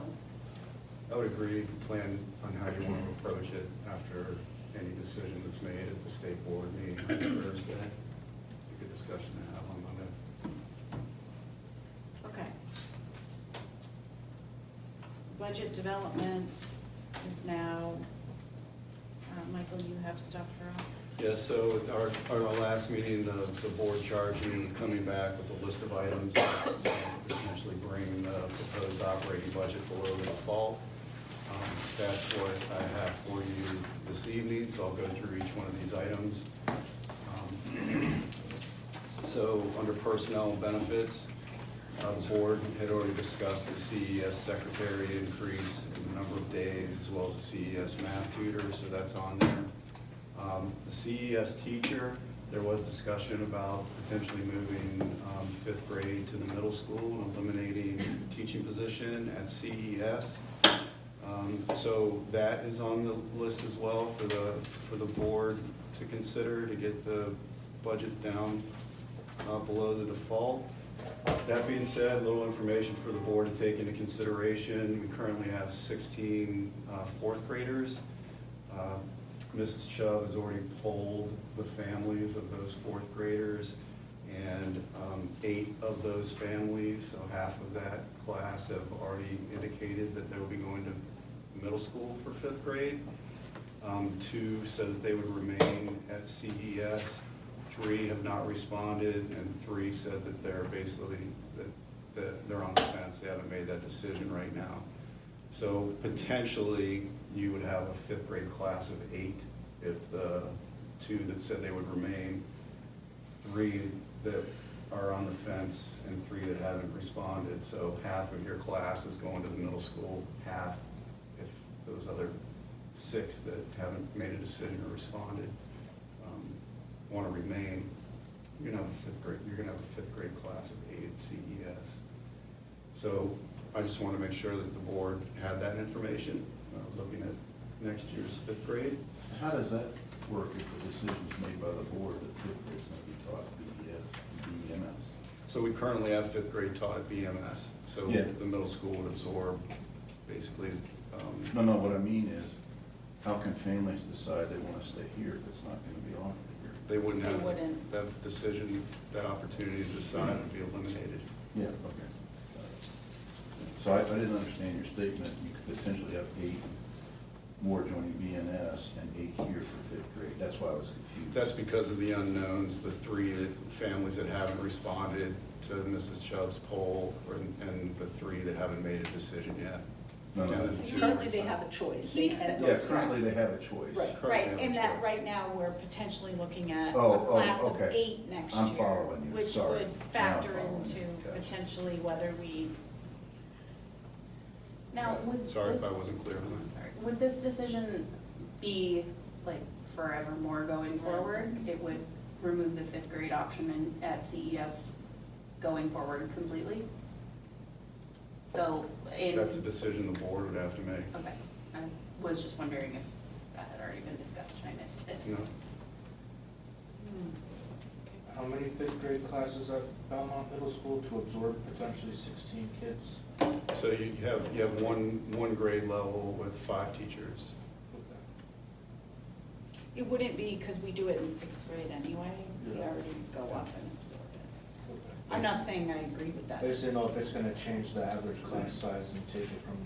I would agree, plan on how you want to approach it after any decision that's made at the state board meeting on Thursday. A good discussion to have on Monday. Okay. Budget development is now, Michael, you have stuff for us? Yeah, so at our last meeting, the board charged me with coming back with a list of items that potentially bring the proposed operating budget below the default. That's what I have for you this evening, so I'll go through each one of these items. So under personnel and benefits, the board had already discussed the CES secretary increase in the number of days as well as the CES math tutor, so that's on there. The CES teacher, there was discussion about potentially moving fifth grade to the middle school and eliminating the teaching position at CES. So that is on the list as well for the board to consider to get the budget down below the default. That being said, a little information for the board to take into consideration. We currently have 16 fourth graders. Mrs. Chubb has already polled the families of those fourth graders, and 8 of those families, so half of that class, have already indicated that they will be going to middle school for fifth grade. 2 said that they would remain at CES. 3 have not responded, and 3 said that they're basically, that they're on the fence. They haven't made that decision right now. So potentially, you would have a fifth grade class of 8 if the 2 that said they would remain, 3 that are on the fence, and 3 that haven't responded. So half of your class is going to the middle school, half if those other 6 that haven't made a decision or responded want to remain. You're gonna have a fifth grade class of 8 at CES. So I just want to make sure that the board had that information. I was looking at next year's fifth grade. How does that work if the decision's made by the board that fifth grade's going to be taught BES, BMS? So we currently have fifth grade taught at BMS. So Yeah. the middle school would absorb basically. No, what I mean is, how can families decide they want to stay here if it's not going to be offered here? They wouldn't They have wouldn't. that decision, that opportunity to decide would be eliminated. Yeah, okay. So I didn't understand your statement. You could potentially have 8 more joining BNS and 8 here for fifth grade. That's why I was confused. That's because of the unknowns, the 3 families that haven't responded to Mrs. Chubb's poll, and the 3 that haven't made a decision yet. No. And then the 2 Supposedly they have a choice. They He's- can Yeah, go currently they have a choice. Right. Right, Currently and have a that choice. right now, we're potentially looking at a Oh, class of okay. 8 next year. I'm following you. Which Sorry. would Now I'm factor following into you. Gotcha. potentially whether we. Now, would Sorry if I this- wasn't clear on that. Sorry. Would this decision be like forevermore going forwards? It would remove the fifth grade option at CES going forward completely? So That's a decision the board would have to make. Okay, I was just wondering if that had already been discussed and I missed it. No. How many fifth grade classes at Belmont Middle School to absorb potentially 16 kids? So you have one grade level with 5 teachers. It wouldn't be, because we do it in 6th grade anyway, we Yeah. already go up and absorb it. I'm not saying I agree with that. I just didn't know if it's gonna change the average class size and take it from,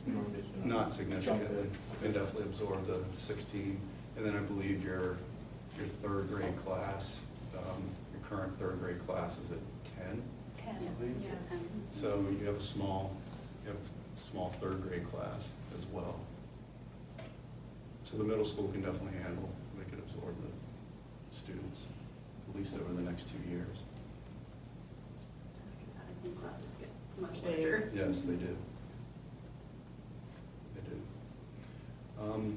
you know, just, you know, Not significantly. jump You can definitely absorb the 16. And then I believe your third grade class, your current third grade class is at 10. 10, believe. yeah, 10. So you have a small third grade class as well. So the middle school can definitely handle, they could absorb the students, at least over the next 2 years. I think classes get much larger. Yes, they do. They do.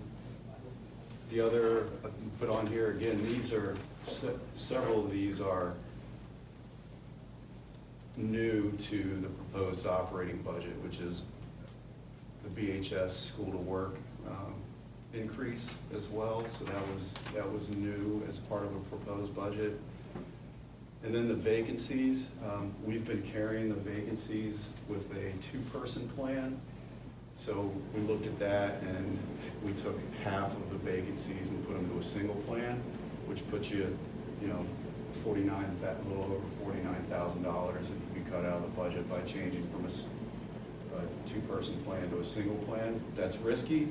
The other, put on here, again, these are, several of these are new to the proposed operating budget, which is the BHS School to Work increase as well. So that was new as part of a proposed budget. And then the vacancies, we've been carrying the vacancies with a two-person plan. So we looked at that and we took half of the vacancies and put them to a single plan, which puts you, you know, a little over $49,000 if you cut out of the budget by changing from a two-person plan to a single plan. That's risky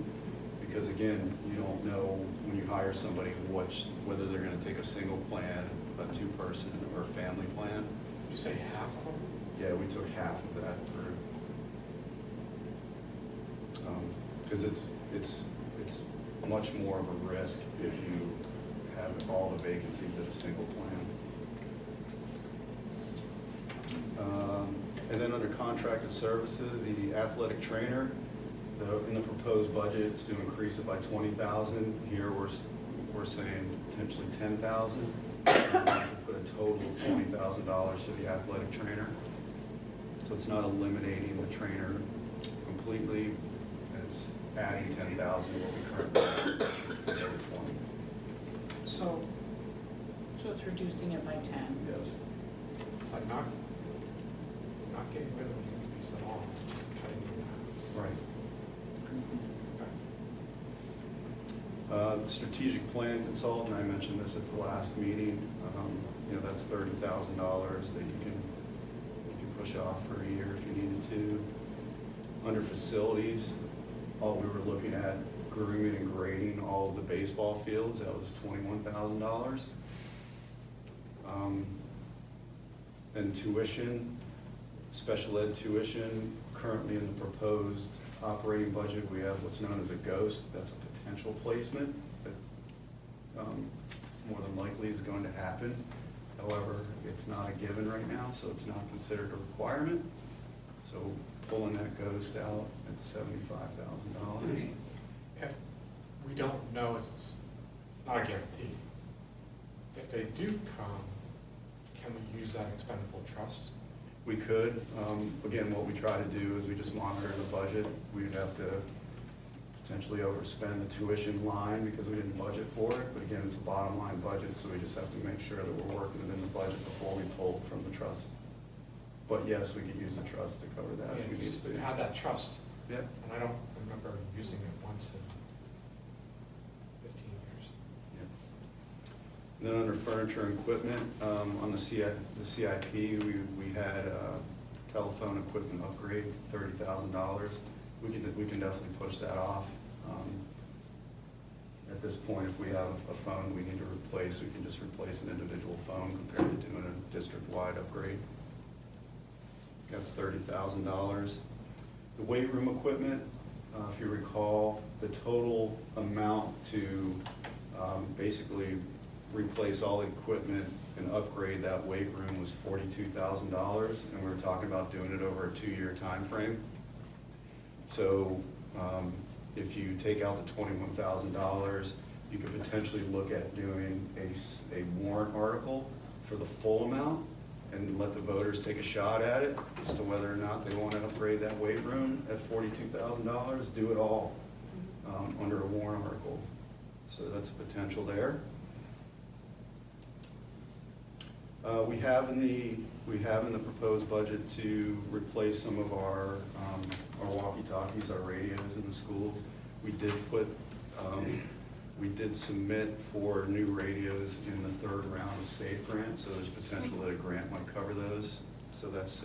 because, again, you don't know when you hire somebody whether they're going to take a single plan, a two-person, or a family plan. Did you say half of them? Yeah, we took half of that through. Because it's much more of a risk if you have all the vacancies at a single plan. And then under contracted services, the athletic trainer, in the proposed budget, it's to increase it by $20,000. Here we're saying potentially $10,000. To put a total of $20,000 to the athletic trainer. So it's not eliminating the trainer completely. It's adding $10,000 to what we currently have, over 20. So it's reducing it by 10. Yes. But not getting rid of the increase at all, just cutting it down. Right. The strategic plan consultant, I mentioned this at the last meeting. You know, that's $30,000 that you can push off for a year if you needed to. Under facilities, all we were looking at grooming and grading all of the baseball fields. That was $21,000. And tuition, special ed tuition, currently in the proposed operating budget, we have what's known as a ghost. That's a potential placement that more than likely is going to happen. However, it's not a given right now, so it's not considered a requirement. So pulling that ghost out at $75,000. If we don't know, it's not a guarantee. If they do come, can we use that expendable trust? We could. Again, what we try to do is we just monitor the budget. We'd have to potentially overspend the tuition line because we didn't budget for it. But again, it's a bottom line budget, so we just have to make sure that we're working within the budget before we pull from the trust. But yes, we could use the trust to cover that if we need to. Have that trust. Yeah. And I don't remember using it once in 15 years. Yeah. Then under furniture and equipment, on the CIP, we had telephone equipment upgrade, $30,000. We can definitely push that off. At this point, if we have a phone we need to replace, we can just replace an individual phone compared to doing a district-wide upgrade. That's $30,000. The weight room equipment, if you recall, the total amount to basically replace all the equipment and upgrade that weight room was $42,000, and we were talking about doing it over a 2-year time frame. So if you take out the $21,000, you could potentially look at doing a warrant article for the full amount and let the voters take a shot at it as to whether or not they want to upgrade that weight room at $42,000. Do it all under a warrant article. So that's a potential there. We have in the proposed budget to replace some of our walkie-talkies, our radios in the schools. We did submit for new radios in the third round of SAFE grant, so there's potential that a grant might cover those. So that's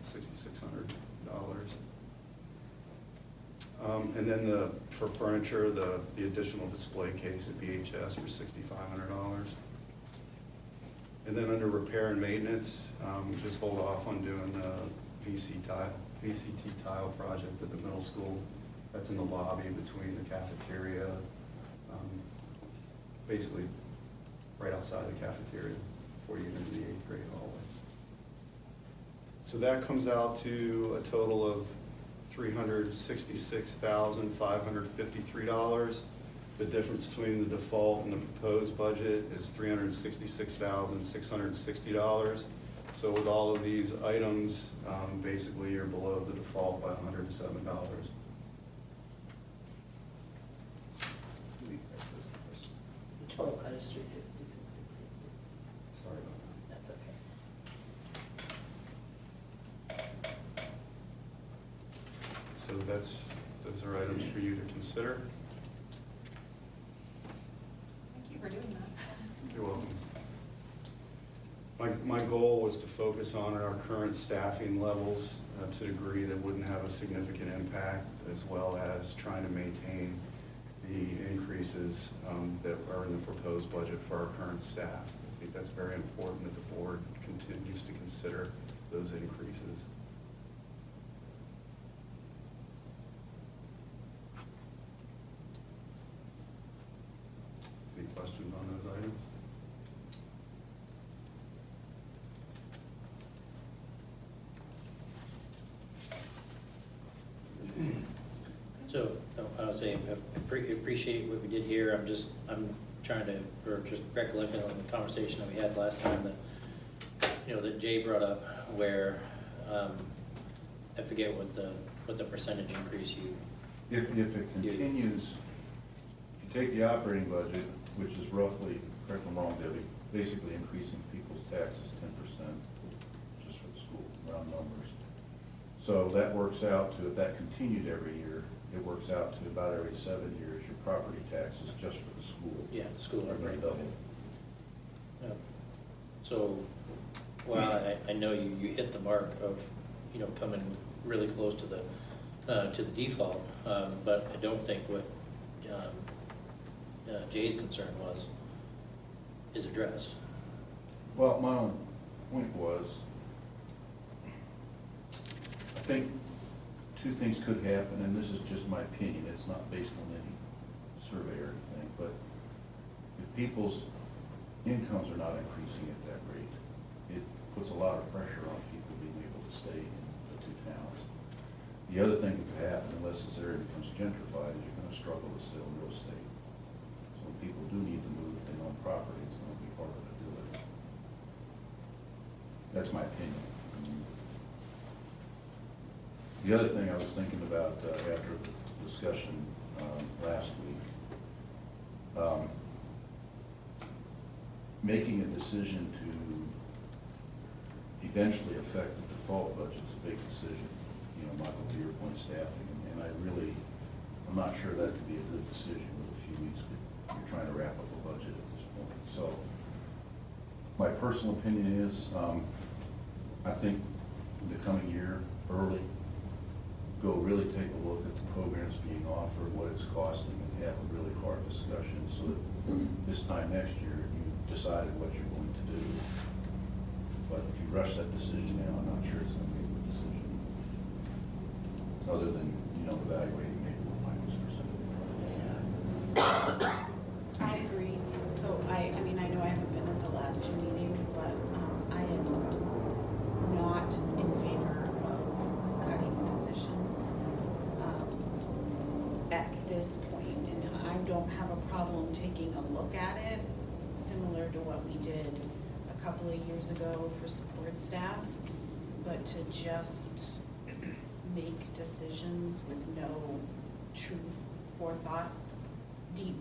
$6,600. And then for furniture, the additional display case at BHS for $6,500. And then under repair and maintenance, just hold off on doing the VCT tile project at the middle school. That's in the lobby between the cafeteria, basically right outside the cafeteria before you get into the 8th grade hallway. So that comes out to a total of $366,553. The difference between the default and the proposed budget is $366,660. So with all of these items, basically you're below the default by $107. The total cut is 366,660. Sorry about that. That's okay. So those are items for you to consider. Thank you for doing that. You're welcome. My goal was to focus on our current staffing levels to a degree that wouldn't have a significant impact, as well as trying to maintain the increases that are in the proposed budget for our current staff. I think that's very important that the board continues to consider those increases. Any questions on those items? So, I would say, I appreciate what we did here. I'm trying to, or just recollecting on the conversation that we had last time that, that Jay brought up, where, I forget what the percentage increase you. If it continues, if you take the operating budget, which is roughly, correct me if I'm wrong, Debbie, basically increasing people's taxes 10%, just for the school, round numbers. So that works out to, if that continued every year, it works out to about every 7 years, your property taxes just for the school. Yeah, the school are going to double. Yeah. So, while I know you hit the mark of, coming really close to the default, but I don't think what Jay's concern is addressed. Well, my own point was, I think two things could happen, and this is just my opinion, it's not based on any survey or anything, but if people's incomes are not increasing at that rate, it puts a lot of pressure on people being able to stay in the two towns. The other thing that could happen, unless this area becomes gentrified, is you're going to struggle to sell real estate. So when people do need to move, if they own property, it's going to be harder to do it. That's my opinion. The other thing I was thinking about after the discussion last week, making a decision to eventually affect the default budget's a big decision. Michael, to your point, staffing, and I'm not sure that could be a good decision with a few weeks. You're trying to wrap up a budget at this point. So my personal opinion is, I think the coming year, early, really take a look at the programs being offered, what it's costing, and have a really hard discussion so that this time next year you've decided what you're going to do. But if you rush that decision now, I'm not sure it's going to be a good decision. Other than, evaluating maybe what Mike was presented. I agree. So I know I haven't been at the last two meetings, but I am not in favor of cutting positions at this point in time. I don't have a problem taking a look at it, similar to what we did a couple of years ago for support staff, but to just make decisions with no true forethought, deep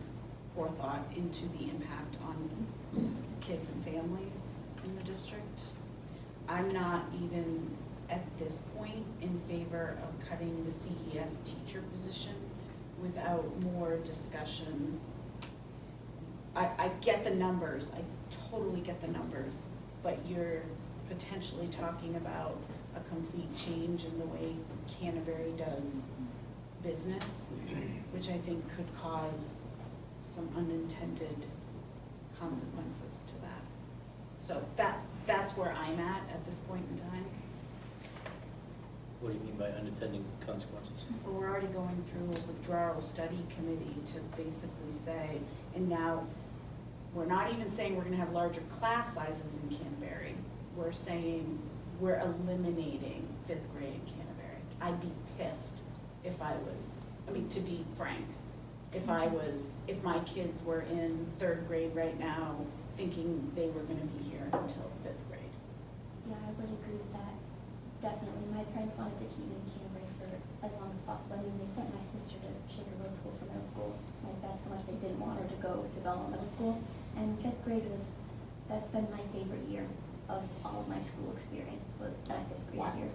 forethought into the impact on kids and families in the district. I'm not even at this point in favor of cutting the CES teacher position without more discussion. I get the numbers, I totally get the numbers, but you're potentially talking about a complete change in the way Canterbury does business, which I think could cause some unintended consequences to that. So that's where I'm at this point in time. What do you mean by unintended consequences? Well, we're already going through a withdrawal study committee to basically say, and now, we're not even saying we're gonna have larger class sizes in Canterbury. We're saying we're eliminating 5th grade in Canterbury. I'd be pissed if I was, to be frank, if my kids were in 3rd grade right now thinking they were gonna be here until 5th grade. Yeah, I would agree with that. Definitely. My parents wanted to keep me in Canterbury for as long as possible. I mean, they sent my sister to Shaker Road School for middle school. Like, that's how much they didn't want her to go to Belmont Middle School. And fifth grade that's been my favorite year of all of my school experience, was my fifth grade year.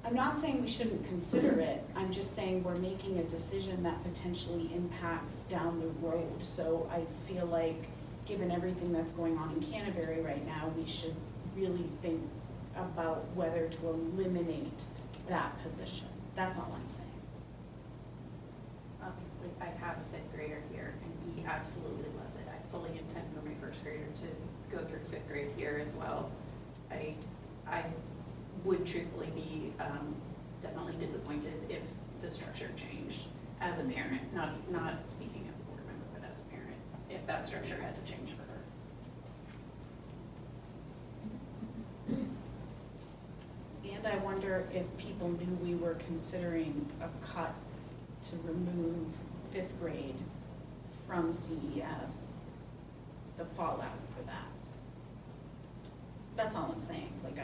I'm not saying we shouldn't consider it, I'm just saying we're making a decision that potentially impacts down the road. So I feel like, given everything that's going on in Canterbury right now, we should really think about whether to eliminate that position. That's all I'm saying. Obviously, I have a fifth grader here, and he absolutely loves it. I fully intend for my first grader to go through fifth grade here as well. I would truthfully be definitely disappointed if the structure changed as a parent, not speaking as a board member, but as a parent, if that structure had to change for her. And I wonder if people knew we were considering a cut to remove fifth grade from CES, the fallout for that. That's all I'm saying. Like,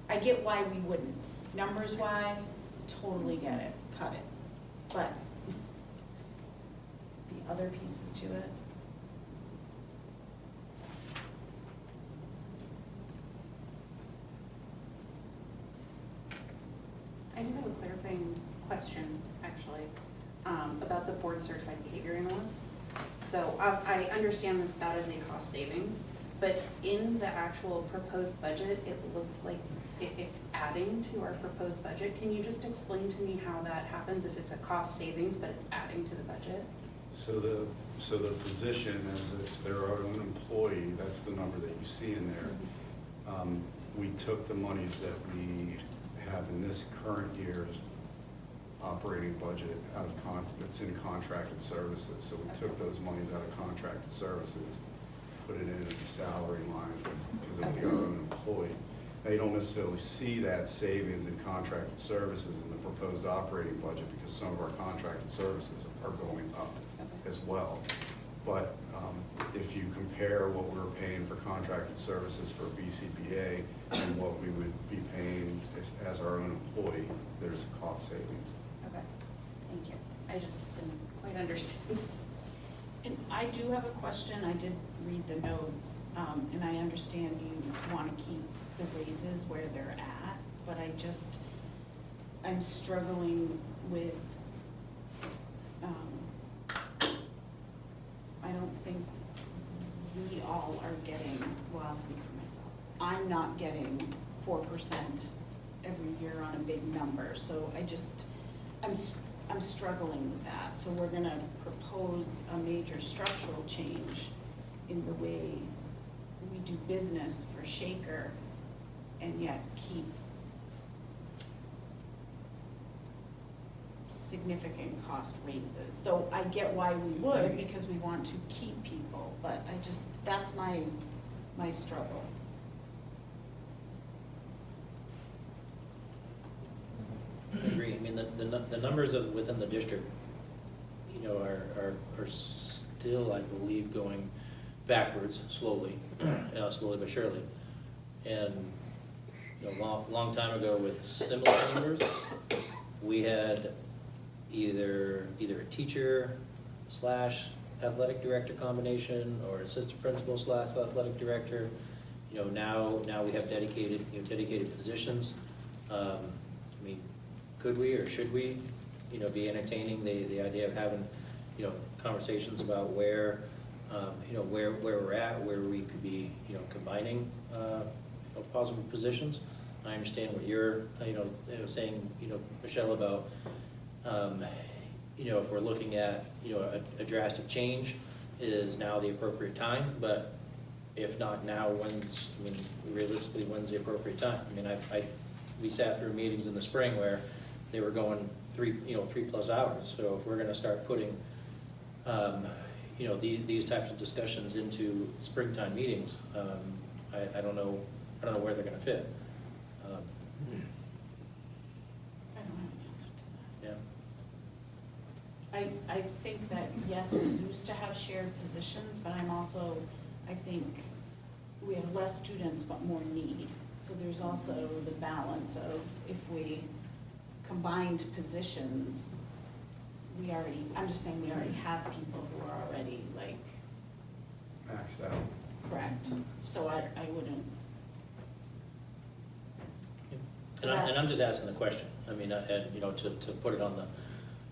I get why we wouldn't. Numbers wise, totally get it, cut it. But the other pieces to it. I do have a clarifying question, actually, about the board certified behavior analyst. So I understand that that is a cost savings, but in the actual proposed budget, it looks like it's adding to our proposed budget. Can you just explain to me how that happens if it's a cost savings, but it's adding to the budget? So the position is if they're our own employee, that's the number that you see in there. We took the monies that we have in this current year's operating budget out of it's in contracted services. So we took those monies out of contracted services, put it in as a salary line because it would be our own employee. Now, you don't necessarily see that savings in contracted services in the proposed operating budget because some of our contracted services are going up as well. But if you compare what we're paying for contracted services for BCBA and what we would be paying as our own employee, there's a cost savings. Okay, thank you. I just didn't quite understand. And I do have a question. I did read the notes, and I understand you want to keep the raises where they're at, but I'm struggling with, I don't think we all are getting, well, I'll speak for myself. I'm not getting 4% every year on a big number, so I'm struggling with that. So we're gonna propose a major structural change in the way we do business for Shaker and yet keep significant cost raises. Though I get why we would, because we want to keep people, but that's my struggle. I agree. I mean, the numbers within the district, are still, I believe, going backwards slowly, slowly but surely. And long time ago with similar numbers, we had either a teacher / athletic director combination or assistant principal / athletic director. Now we have dedicated positions. I mean, could we or should we, be entertaining the idea of having, conversations about where we're at, where we could be, combining, possible positions. I understand what you're, saying, Michelle, about, if we're looking at, a drastic change, is now the appropriate time, but if not now, realistically, when's the appropriate time? I mean, we sat through meetings in the spring where they were going 3+ hours. So if we're gonna start putting, these types of discussions into springtime meetings, I don't know where they're gonna fit. I don't have an answer to that. Yeah. I think that, yes, we used to have shared positions, but I think we have less students but more need. So there's also the balance of if we combined positions, I'm just saying we already have people who are already like Maxed out. correct. So I wouldn't. And I'm just asking the question, I mean, and, you know, to put it on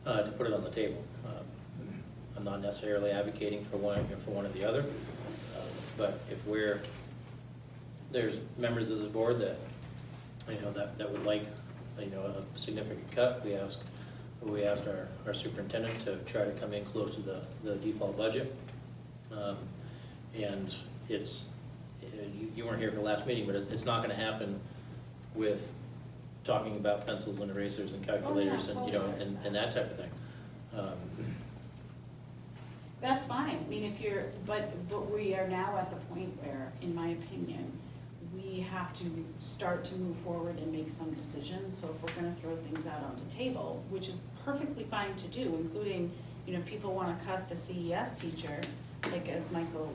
the table. I'm not necessarily advocating for one or the other, but if there's members of the board that, you know, that would like, you know, a significant cut, we asked our superintendent to try to come in close to the default budget. And it's, you weren't here for the last meeting, but it's not gonna happen with talking about pencils and erasers and calculators and, you know, and that type of thing. That's fine, I mean, but we are now at the point where, in my opinion, we have to start to move forward and make some decisions. So if we're gonna throw things out on the table, which is perfectly fine to do, including, you know, if people wanna cut the CES teacher, like as Michael,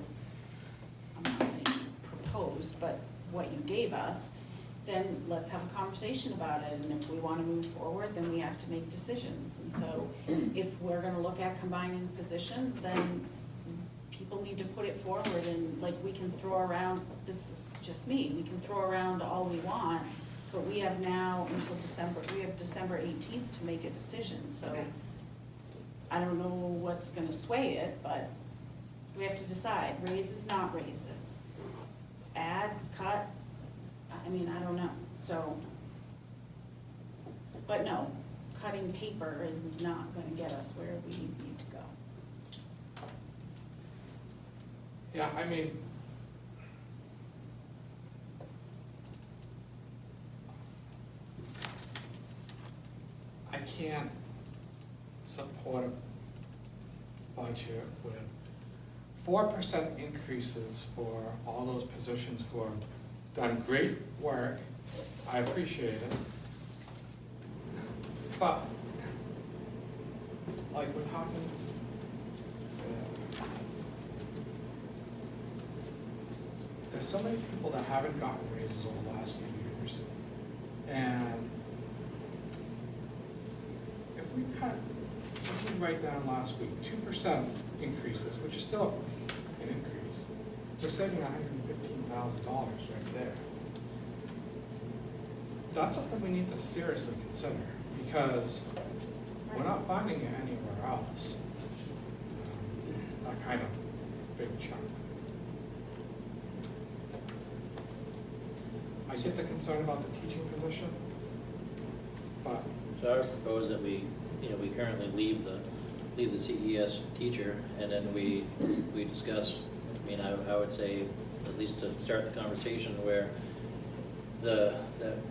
I'm not saying proposed, but what you gave us, then let's have a conversation about it, and if we wanna move forward, then we have to make decisions. And so, if we're gonna look at combining positions, then people need to put it forward, and like, we can throw around, this is just me, we can throw around all we want, but we have now until December 18th to make a decision, so I don't know what's gonna sway it, but we have to decide, raises, not raises, add, cut, I mean, I don't know, so. But no, cutting paper is not gonna get us where we need to go. Yeah, I mean, I can't support a budget with 4% increases for all those positions who have done great work. I appreciate it. But, like we're talking, there's so many people that haven't gotten raises over the last few years. And if we write down last week, 2% increases, which is still an increase, we're saving $115,000 right there. That's something we need to seriously consider, because we're not finding it anywhere else. That kind of big chunk. I get the concern about the teaching position, but. So I would propose that we currently leave the CES teacher, and then we discuss, I mean, I would say, at least to start the conversation, where the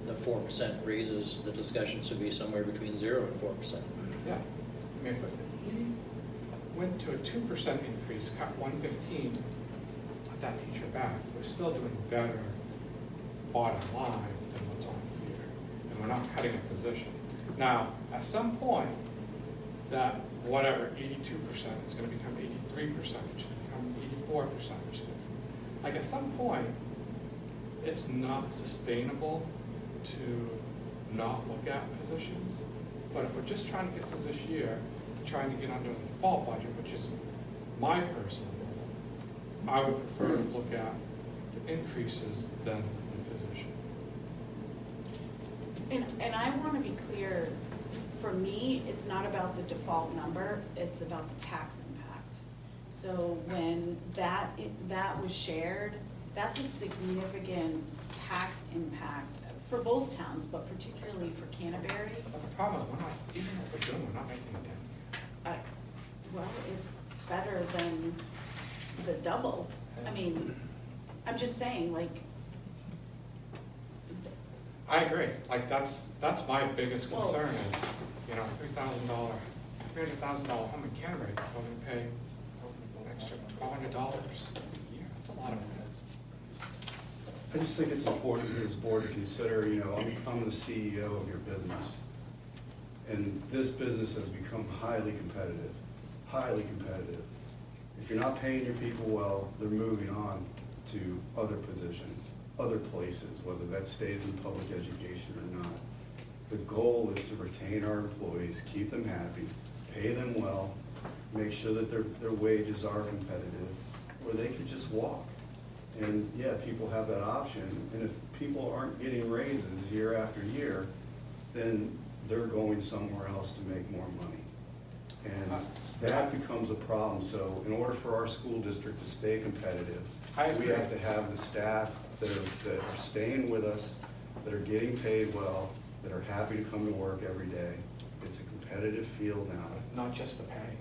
4% raises, the discussion should be somewhere between 0 and 4%. Yeah, I mean, if we went to a 2% increase, cut 115, cut that teacher back, we're still doing better bottom line than what's on here, and we're not cutting a position. Now, at some point, that whatever 82% is going to become 83%, which is going to become 84%, which is like at some point, it's not sustainable to not look at positions. But if we're just trying to get through this year, trying to get under the default budget, which is my personal goal, I would prefer to look at the increases than the position. And I want to be clear, for me, it's not about the default number, it's about the tax impact. So when that was shared, that's a significant tax impact for both towns, but particularly for Canterbury. But the problem is, we're not, even what we're doing, we're not making a dent. Well, it's better than the double. I mean, I'm just saying, like. I agree, like that's my biggest concern is, you know, $300,000 home in Canterbury, we're going to pay an extra $1,200 a year, that's a lot of money. I just think it's important for this board to consider, you know, I'm the CEO of your business. And this business has become highly competitive, highly competitive. If you're not paying your people well, they're moving on to other positions, other places, whether that stays in public education or not. The goal is to retain our employees, keep them happy, pay them well, make sure that their wages are competitive, or they could just walk. And yeah, people have that option, and if people aren't getting raises year after year, then they're going somewhere else to make more money. And that becomes a problem. So in order for our school district to stay competitive, we have to have the staff that are staying with us, that are getting paid well, that are happy to come to work every day. It's a competitive field now. It's not just the pay.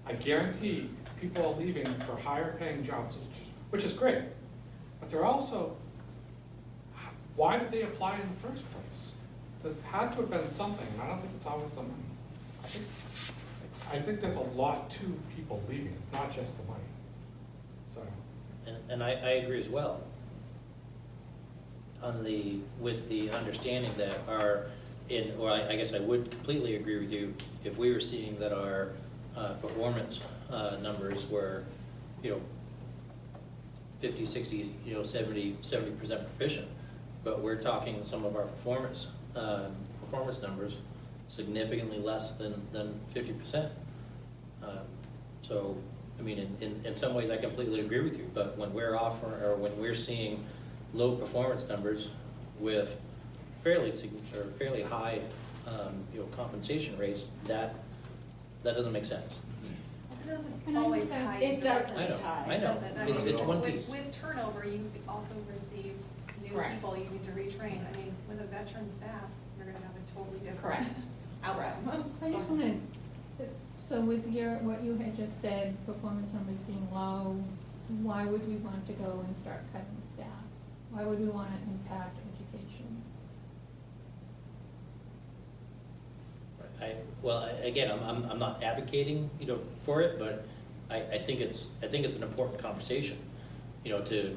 I guarantee people are leaving for higher paying jobs, which is great. But they're also, why did they apply in the first place? There had to have been something, and I don't think it's always the money. I think there's a lot to people leaving, not just the money. So. And I agree as well. With the understanding that I guess I would completely agree with you if we were seeing that our performance numbers were, 50, 60, 70% proficient. But we're talking some of our performance numbers significantly less than 50%. So, I mean, in some ways I completely agree with you, but when we're offering, or when we're seeing low performance numbers with fairly high, compensation rates, that doesn't make sense. It doesn't Can I always just ask- tie. It doesn't I know, tie. I know. Doesn't. I It's- mean, it's one with- piece. With turnover, you also receive new Correct. people you need to retrain. I mean, with a veteran staff, you're gonna have a totally different Correct. outcome. I just wanted, so with what you had just said, performance numbers being low, why would we want to go and start cutting staff? Why would we want to impact education? Again, I'm not advocating, for it, but I think it's an important conversation, to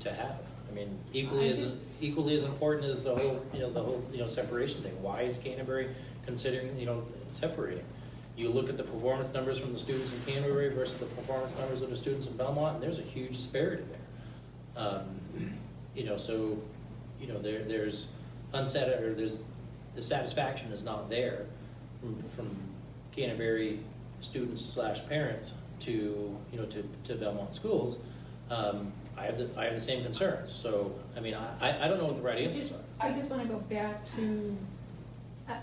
have. I mean, equally as important as the whole separation thing. Why is Canterbury considering, separating? You look at the performance numbers from the students in Canterbury versus the performance numbers of the students in Belmont, and there's a huge disparity there. So, there's the satisfaction is not there from Canterbury students / parents to Belmont schools. I have the same concerns. So, I mean, I don't know what the right answers are. I just want to go back to,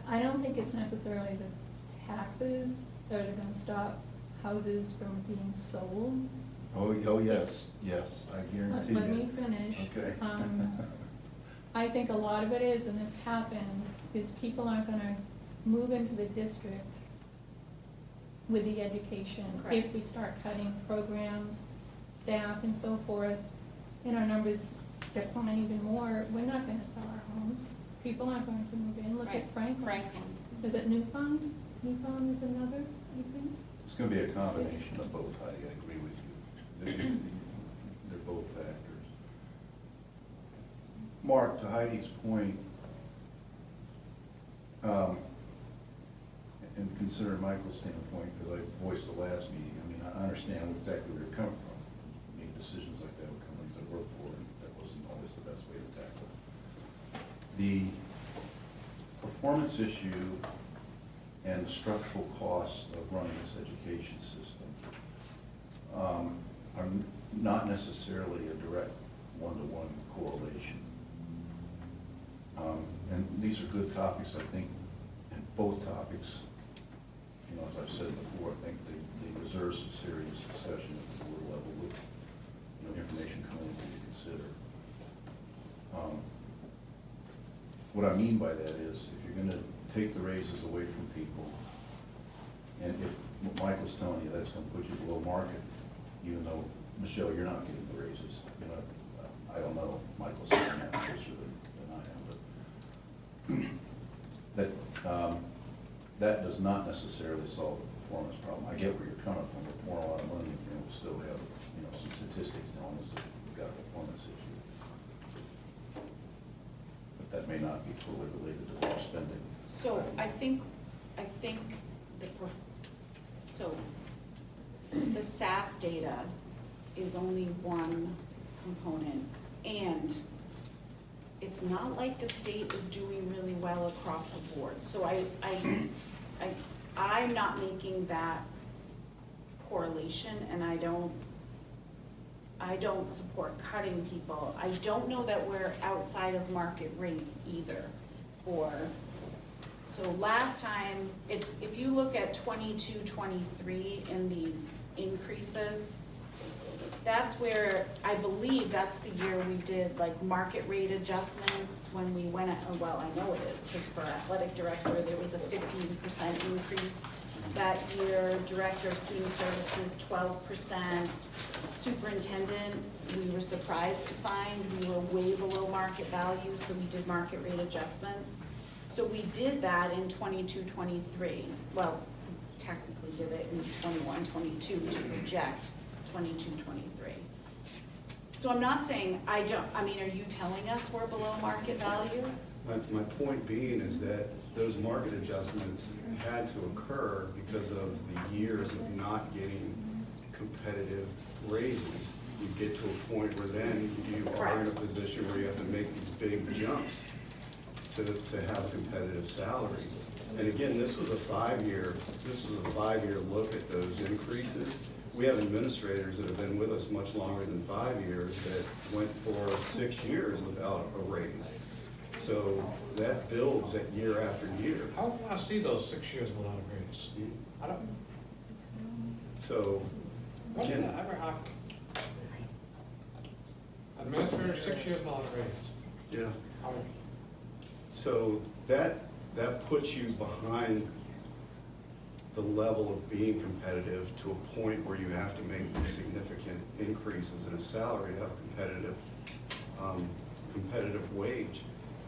I don't think it's necessarily the taxes that are going to stop houses from being sold. Oh, yes, I guarantee you. Let me finish. Okay. I think a lot of it is, and this happened, is people aren't gonna move into the district with the education. If we start cutting programs, staff and so forth, and our numbers decline even more, we're not gonna sell our homes. People aren't going to move in. Look at Franklin. Is it Newfound? Newfound is another, I think? It's gonna be a combination of both, I agree with you. They're both factors. Mark, to Heidi's point, and consider Michael's standpoint, because I voiced the last meeting, I mean, I understand exactly where you're coming from. Making decisions like that with companies I work for, and that wasn't always the best way to tackle it. The performance issue and the structural costs of running this education system are not necessarily a direct one-to-one correlation. And these are good topics, I think, and both topics, as I've said before, I think they deserve some serious discussion at the board level with, information coming to be considered. What I mean by that is, if you're gonna take the raises away from people, and if what Michael's telling you, that's gonna put you below market, even though, Michelle, you're not getting the raises, I don't know, Michael's saying that closer than I am, but that does not necessarily solve the performance problem. I get where you're coming from. With more a lot of money, we'll still have, some statistics telling us that we've got a performance issue. But that may not be totally related to our spending. So I think the SAS data is only one component, and it's not like the state is doing really well across the board. So I'm not making that correlation, and I don't support cutting people. I don't know that we're outside of market rate either so last time, if you look at 22, 23 in these increases, that's where, I believe that's the year we did like market rate adjustments when we went, well, I know it is, because for athletic director, there was a 15% increase that year, director of student services, 12%, superintendent, we were surprised to find we were way below market value, so we did market rate adjustments. So we did that in 22, 23. Well, technically did it in 21, 22 to project 22, 23. So I'm not saying are you telling us we're below market value? My point being is that those market adjustments had to occur because of the years of not getting competitive raises. You get to a point where then you are in a position where you have to make these big jumps to have a competitive salary. And again, this was a five-year look at those increases. We have administrators that have been with us much longer than 5 years that went for 6 years without a raise. So that builds at year after year. How do I see those 6 years without a raise? I don't. So, When did again, that ever happen? Administrator, 6 years without a raise. yeah. How- So that puts you behind the level of being competitive to a point where you have to make these significant increases in a salary to have a competitive wage.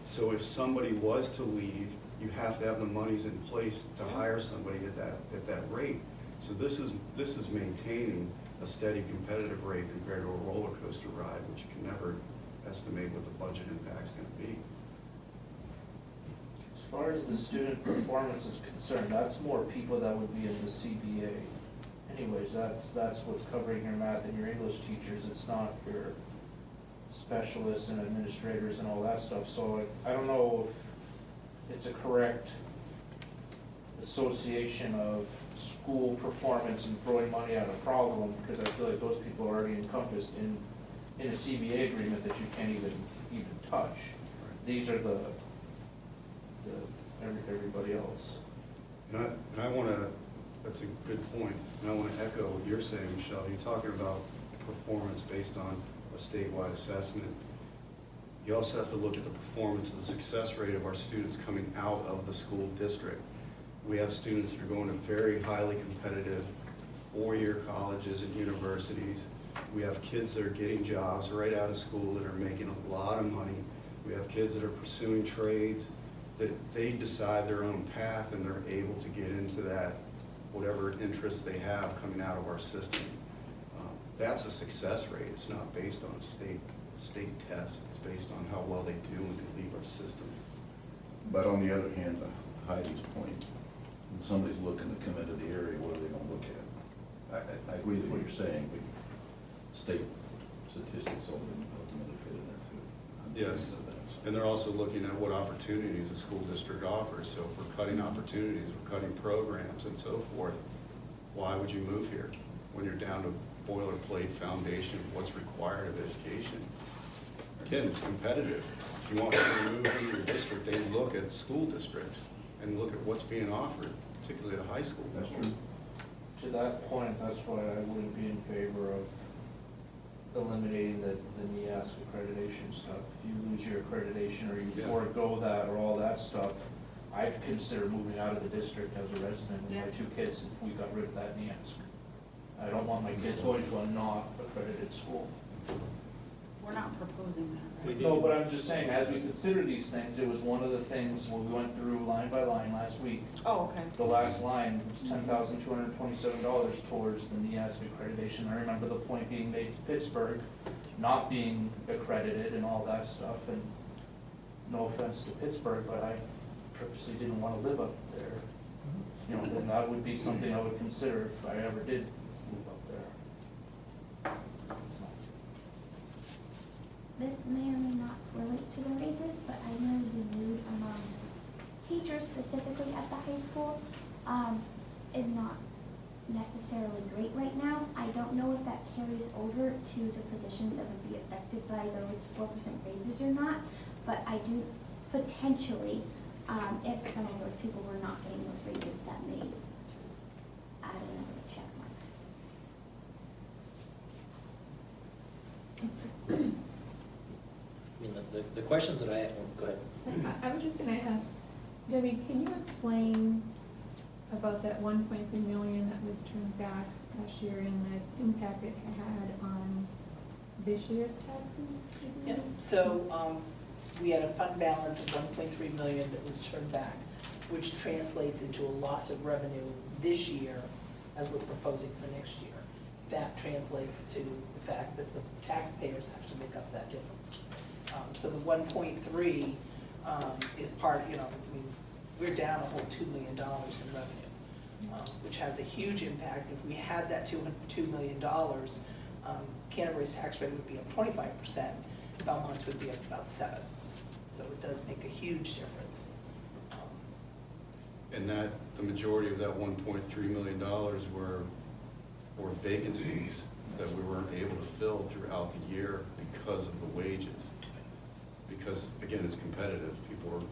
So if somebody was to leave, you have to have the monies in place to hire somebody at that rate. So this is maintaining a steady competitive rate compared to a roller coaster ride, which you can never estimate what the budget impact's gonna be. As far as the student performance is concerned, that's more people that would be in the CBA. Anyways, that's what's covering your math and your English teachers, it's not your specialists and administrators and all that stuff. So I don't know if it's a correct association of school performance and throwing money at a problem, because I feel like those people are already encompassed in a CBA agreement that you can't even touch. These are everybody else. And I want to, that's a good point, and I want to echo what you're saying, Michelle. You're talking about performance based on a statewide assessment. You also have to look at the performance, the success rate of our students coming out of the school district. We have students that are going to very highly competitive four-year colleges and universities. We have kids that are getting jobs right out of school that are making a lot of money. We have kids that are pursuing trades, that they decide their own path and they're able to get into that, whatever interest they have coming out of our system. That's a success rate. It's not based on a state test. It's based on how well they do when they leave our system. But on the other hand, to Heidi's point, when somebody's looking to come into the area, what are they gonna look at? I agree with what you're saying, but state statistics ultimately fit in there too. Yes, and they're also looking at what opportunities the school district offers. So if we're cutting opportunities, we're cutting programs and so forth, why would you move here when you're down to boilerplate foundation of what's required of education? Again, it's competitive. If you want to move into your district, they look at school districts and look at what's being offered, particularly at a high school level. To that point, that's why I wouldn't be in favor of eliminating the NEASC accreditation stuff. If you lose your accreditation or you forego that or all that stuff, I'd consider moving out of the district as a resident with my 2 kids if we got rid of that NEASC. I don't want my kids going to a not accredited school. We're not proposing that, right? No, but I'm just saying, as we consider these things, it was one of the things when we went through line by line last week. Oh, okay. The last line was $10,227 towards the NEASC accreditation. I remember the point being made to Pittsburgh, not being accredited and all that stuff, and no offense to Pittsburgh, but I purposely didn't want to live up there. You know, then that would be something I would consider if I ever did move up there. this may or may not relate to the raises, but I know the mood among teachers specifically at the high school is not necessarily great right now. I don't know if that carries over to the positions that would be affected by those 4% raises or not, but I do potentially, if some of those people were not getting those raises, that may sort of add another check mark. I mean, the questions that I, go ahead. I was just gonna ask, Debbie, can you explain about that 1.3 million that was turned back last year and the impact it had on this year's taxes? Yep, so, we had a fund balance of 1.3 million that was turned back, which translates into a loss of revenue this year as we're proposing for next year. That translates to the fact that the taxpayers have to make up that difference. So the 1.3 is part, I mean, we're down a whole $2 million in revenue, which has a huge impact. If we had that $2 million, Canterbury's tax rate would be up 25%, Belmont's would be up about 7%. So it does make a huge difference. And that, the majority of that $1.3 million were vacancies that we weren't able to fill throughout the year because of the wages. Because, again, it's competitive. People are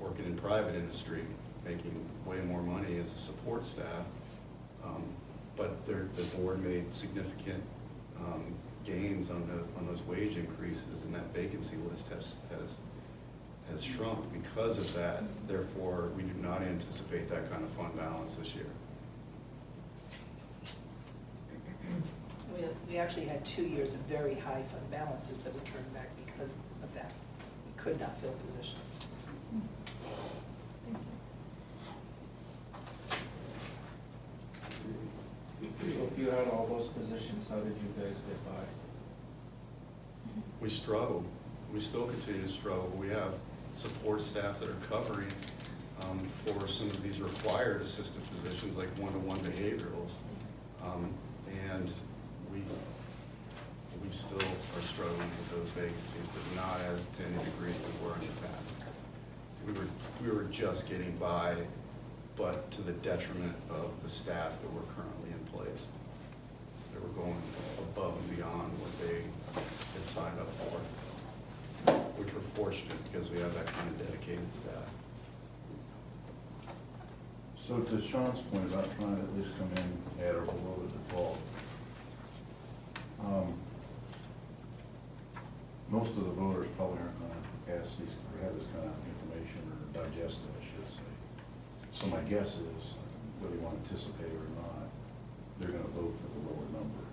working in private industry, making way more money as a support staff. But the board made significant gains on those wage increases, and that vacancy list has shrunk because of that. Therefore, we do not anticipate that kind of fund balance this year. We actually had 2 years of very high fund balances that were turned back because of that. We could not fill positions. So if you had all those positions, how did you guys get by? We struggle. We still continue to struggle. We have support staff that are covering for some of these required assistant positions like one-to-one behaviorals. And we still are struggling with those vacancies, but not as to any degree as we were in the past. We were just getting by, but to the detriment of the staff that were currently in place. They were going above and beyond what they had signed up for, which we're fortunate because we have that kind of dedicated staff. So to Sean's point about trying to at least come in at or below the default, most of the voters probably aren't going to ask these, or have this kind of information or digest it, I should say. So my guess is, whether you want to anticipate or not, they're going to vote for the lower number.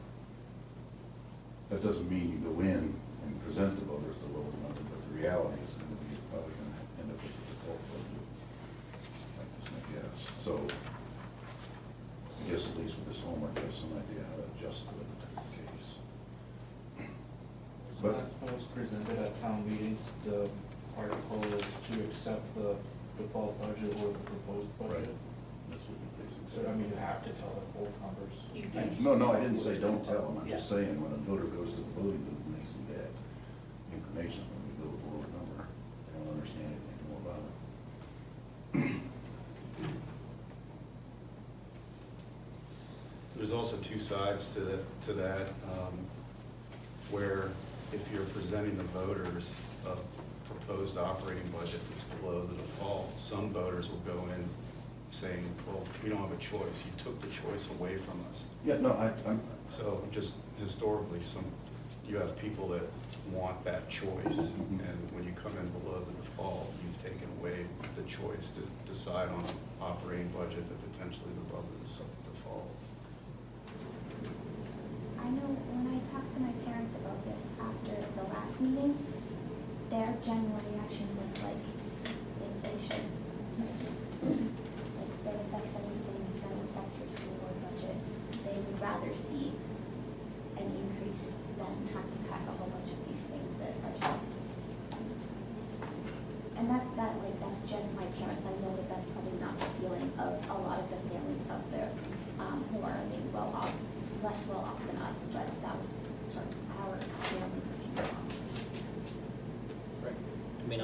That doesn't mean you go in and present the voters the lower number, but the reality is going to be you're probably going to end up with the default budget. That's my guess. So I guess at least with this homework, I have some idea how to adjust to it if that's the case. So that was presented at town meeting. The article is to accept the default budget or the proposed budget. Right. That's what we basically So, I mean, you have to tell them both numbers. No, I didn't say don't tell them. I'm just saying when a voter goes to the voting booth and they see that information, when we go with the lower number, they don't understand anything more about it. There's also two sides to that, where if you're presenting the voters a proposed operating budget that's below the default, some voters will go in saying, well, we don't have a choice. You took the choice away from us. Yeah, no, I'm. So just historically, you have people that want that choice, and when you come in below the default, you've taken away the choice to decide on an operating budget that potentially is above the default. I know when I talked to my parents about this after the last meeting, their general reaction was like inflation. Like it affects everything, it's going to affect your school board budget. They would rather see an increase than have to cut a whole bunch of these things that are savings. And that's just my parents. I know that that's probably not the feeling of a lot of the families out there who are maybe well off, less well off than us, but that was sort of our family's opinion on it. mean,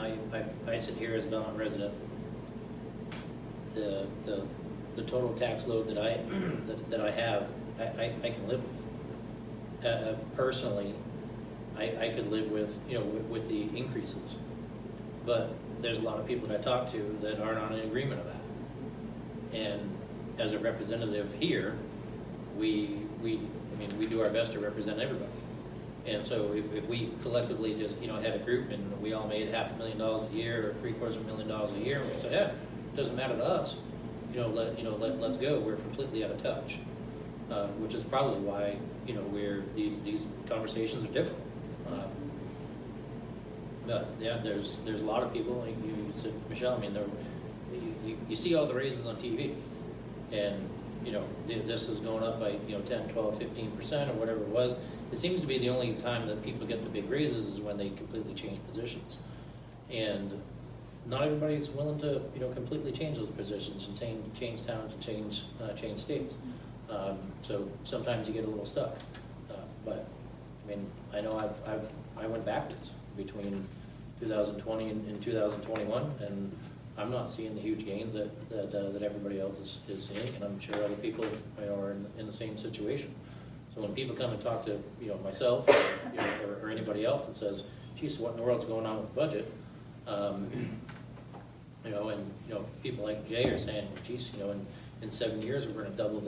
I sit here as a Belmont resident. The total tax load that I have, I can live with. Personally, I could live with, you know, with the increases. But there's a lot of people that I talk to that aren't on an agreement of that. And as a representative here, we do our best to represent everybody. And so if we collectively just, you know, had a group and we all made $500,000 a year or $750,000 a year, and we said, yeah, it doesn't matter to us, let's go, we're completely out of touch. Which is probably why, you know, these conversations are difficult. But yeah, there's a lot of people, like you said, Michelle, I mean, you see all the raises on TV, and, you know, this is going up by, you know, 10, 12, 15% or whatever it was. It seems to be the only time that people get the big raises is when they completely change positions. And not everybody's willing to, you know, completely change those positions and change towns and change states. So sometimes you get a little stuck. But I mean, I know I went backwards between 2020 and 2021, and I'm not seeing the huge gains that everybody else is seeing, and I'm sure other people, you know, are in the same situation. So when people come and talk to, you know, myself or, you know, or anybody else that says, geez, what in the world's going on with the budget? You know, and, you know, people like Jay are saying, geez, you know, in 7 years we're going to double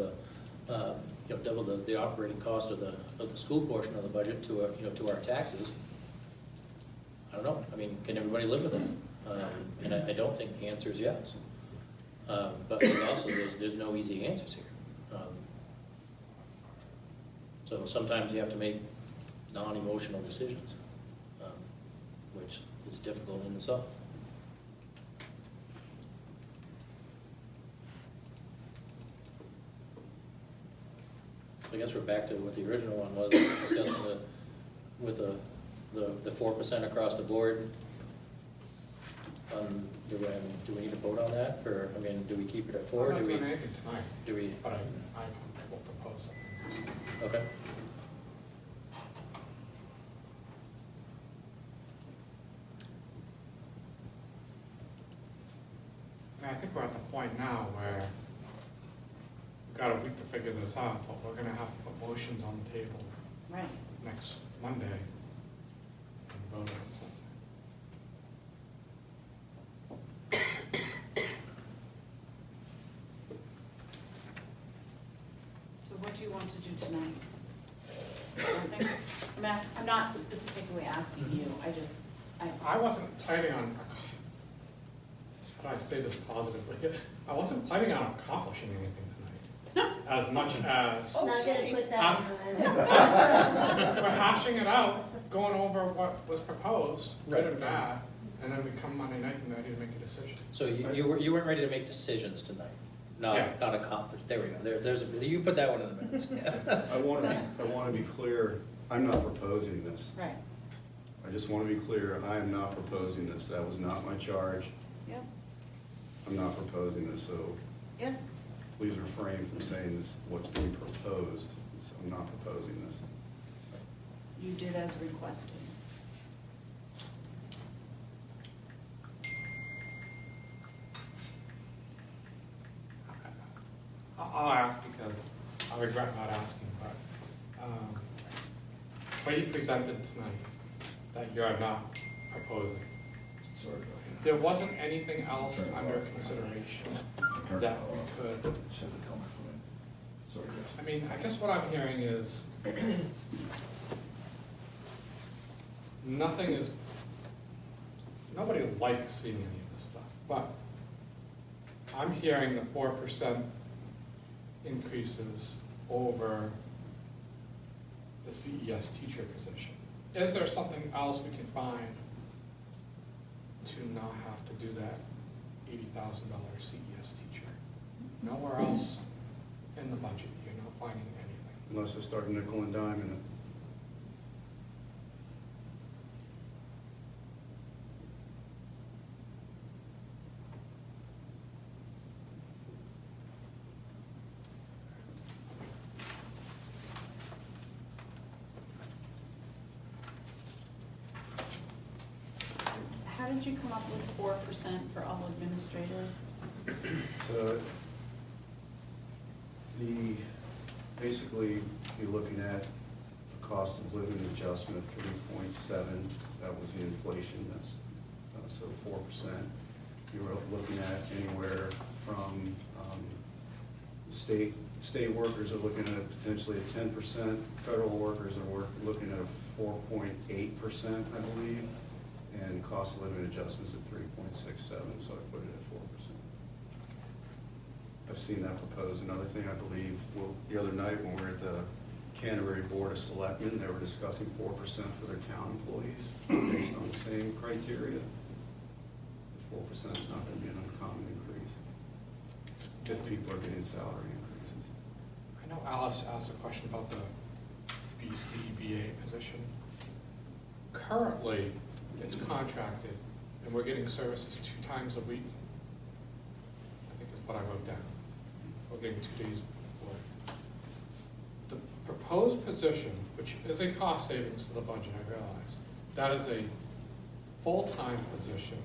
the operating cost of the school portion of the budget to our taxes. I don't know. I mean, can everybody live with it? And I don't think the answer is yes. But also, there's no easy answers here. So sometimes you have to make non-emotional decisions, which is difficult in itself. I guess we're back to what the original one was, discussing with the 4% across the board. Do we need to vote on that, or, I mean, do we keep it at 4? I'm not doing anything tonight. Do we? But I will propose something. Okay. And I think we're at the point now where we've got a week to figure this out, but we're gonna have to put motions on the table Right. next Monday and vote on something. So what do you want to do tonight? Nothing? I'm not specifically asking you, I wasn't planning on, how do I say this positively? I wasn't planning on accomplishing anything tonight, as much as. Not gonna put that on. We're hashing it out, going over what was proposed, good and bad, and then we come Monday night and ready to make a decision. So you weren't ready to make decisions tonight? Yeah. Not accomplished. There we go. You put that one in the minutes. I want to be clear, I'm not proposing this. right, I just want to be clear, I am not proposing this. That was not my charge. yep, I'm not proposing this, so yep. please refrain from saying this, what's being proposed. I'm not proposing this. You did as requested. I'll ask because I regret not asking, but what you presented tonight, that you're not proposing. Sorry. There wasn't anything else under consideration that we could, Sorry, yes. I mean, I guess what I'm hearing is nobody likes seeing any of this stuff, but I'm hearing the 4% increases over the CES teacher position. Is there something else we can find to not have to do that $80,000 CES teacher? Nowhere else in the budget, you're not finding anything. Unless they start nickel and dime in it. How did you come up with 4% for all administrators? So basically, you're looking at a cost of living adjustment of 3.7. That was the inflation, so 4%. You were looking at anywhere from, state workers are looking at potentially a 10%, federal workers are looking at a 4.8%, I believe, and cost of living adjustments at 3.67, so I put it at 4%. I've seen that proposed. Another thing I believe, well, the other night when we were at the Canterbury Board of Selectmen, they were discussing 4% for their town employees based on the same criteria. 4% is not going to be an uncommon increase if people are getting salary increases. I know Alice asked a question about the BCBA position. Currently, it's contracted, and we're getting services 2 times a week. I think is what I wrote down. We're getting 2 days for it. The proposed position, which is a cost savings to the budget, I realize, that is a full-time position,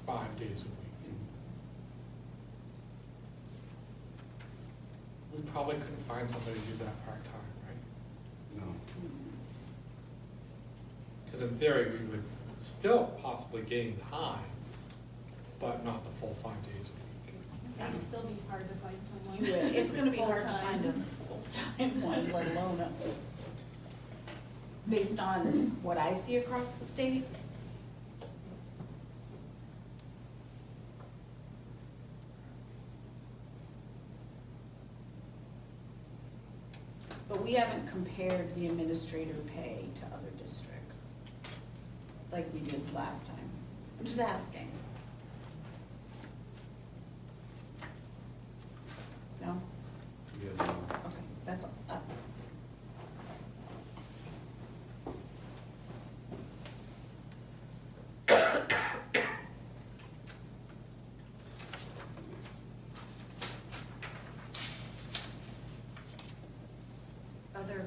5 days a week. We probably couldn't find somebody to do that part-time, right? No. Because in theory, we would still possibly gain time, but not the full 5 days a week. It'd still be hard to find someone. You would. It's gonna be hard to full-time. find a full-time one, let alone based on what I see across the state. But we haven't compared the administrator pay to other districts like we did last time. I'm just asking. No? Yeah, no. Okay, that's all. Other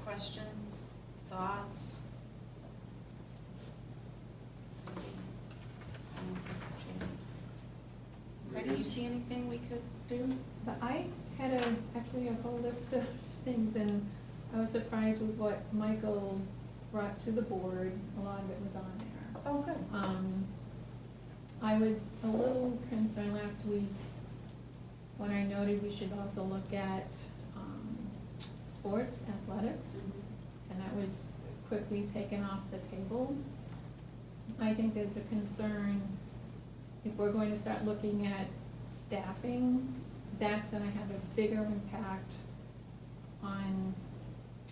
questions, thoughts? Right, do you see anything we could do? But I had actually a whole list of things, and I was surprised with what Michael brought to the board. A lot of it was on there. Oh, good. I was a little concerned last week when I noted we should also look at sports, athletics, and that was quickly taken off the table. I think there's a concern, if we're going to start looking at staffing, that's gonna have a bigger impact on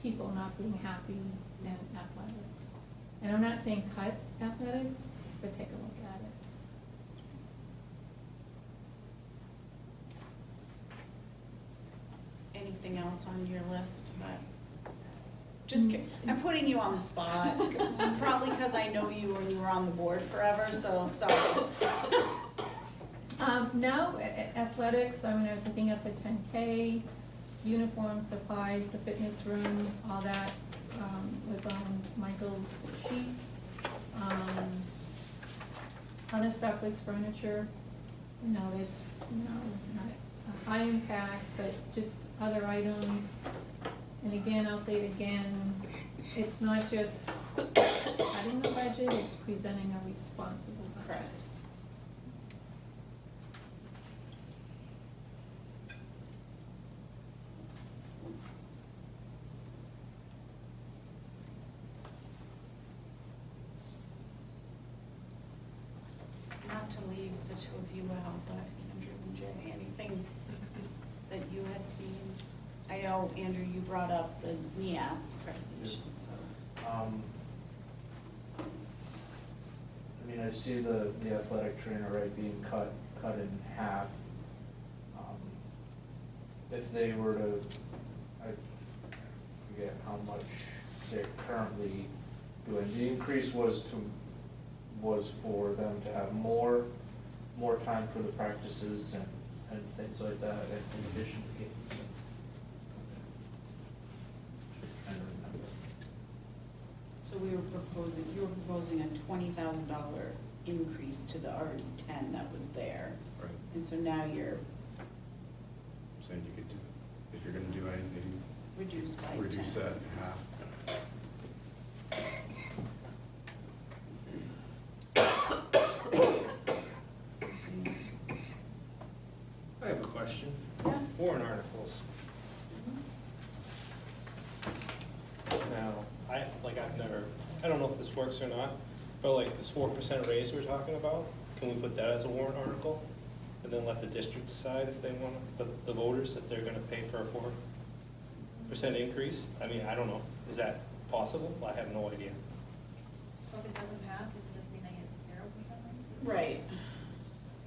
people not being happy in athletics. And I'm not saying cut athletics, but take a look at it. Anything else on your list? I'm putting you on the spot, probably because I know you and you were on the board forever, so sorry. No, athletics, I mean, I was looking at the 10K, uniform supplies, the fitness room, all that was on Michael's sheet. Other stuff was furniture. It's, not a high impact, but just other items. And again, I'll say it again, it's not just cutting the budget, it's presenting a responsible budget. Correct. Not to leave the two of you out, but Andrew and Jay, anything that you had seen? I know, Andrew, you brought up the NEASC accreditation, so. I mean, I see the athletic trainer, right, being cut in half. If they were to, I forget how much they're currently doing, the increase was for them to have more time for the practices and things like that, in addition to games. Trying to remember. So you were proposing a $20,000 increase to the already 10 that was there. Right. And so now you're Saying you could do, if you're gonna do anything, reduced by 10. reduce that in half. I have a question. Yeah. Warrant articles. Now, I don't know if this works or not, but like this 4% raise we're talking about, can we put that as a warrant article? And then let the district decide if they want, the voters, if they're gonna pay for a 4% increase? I mean, I don't know. Is that possible? I have no idea. So if it doesn't pass, it would just mean they get 0% raise? Right.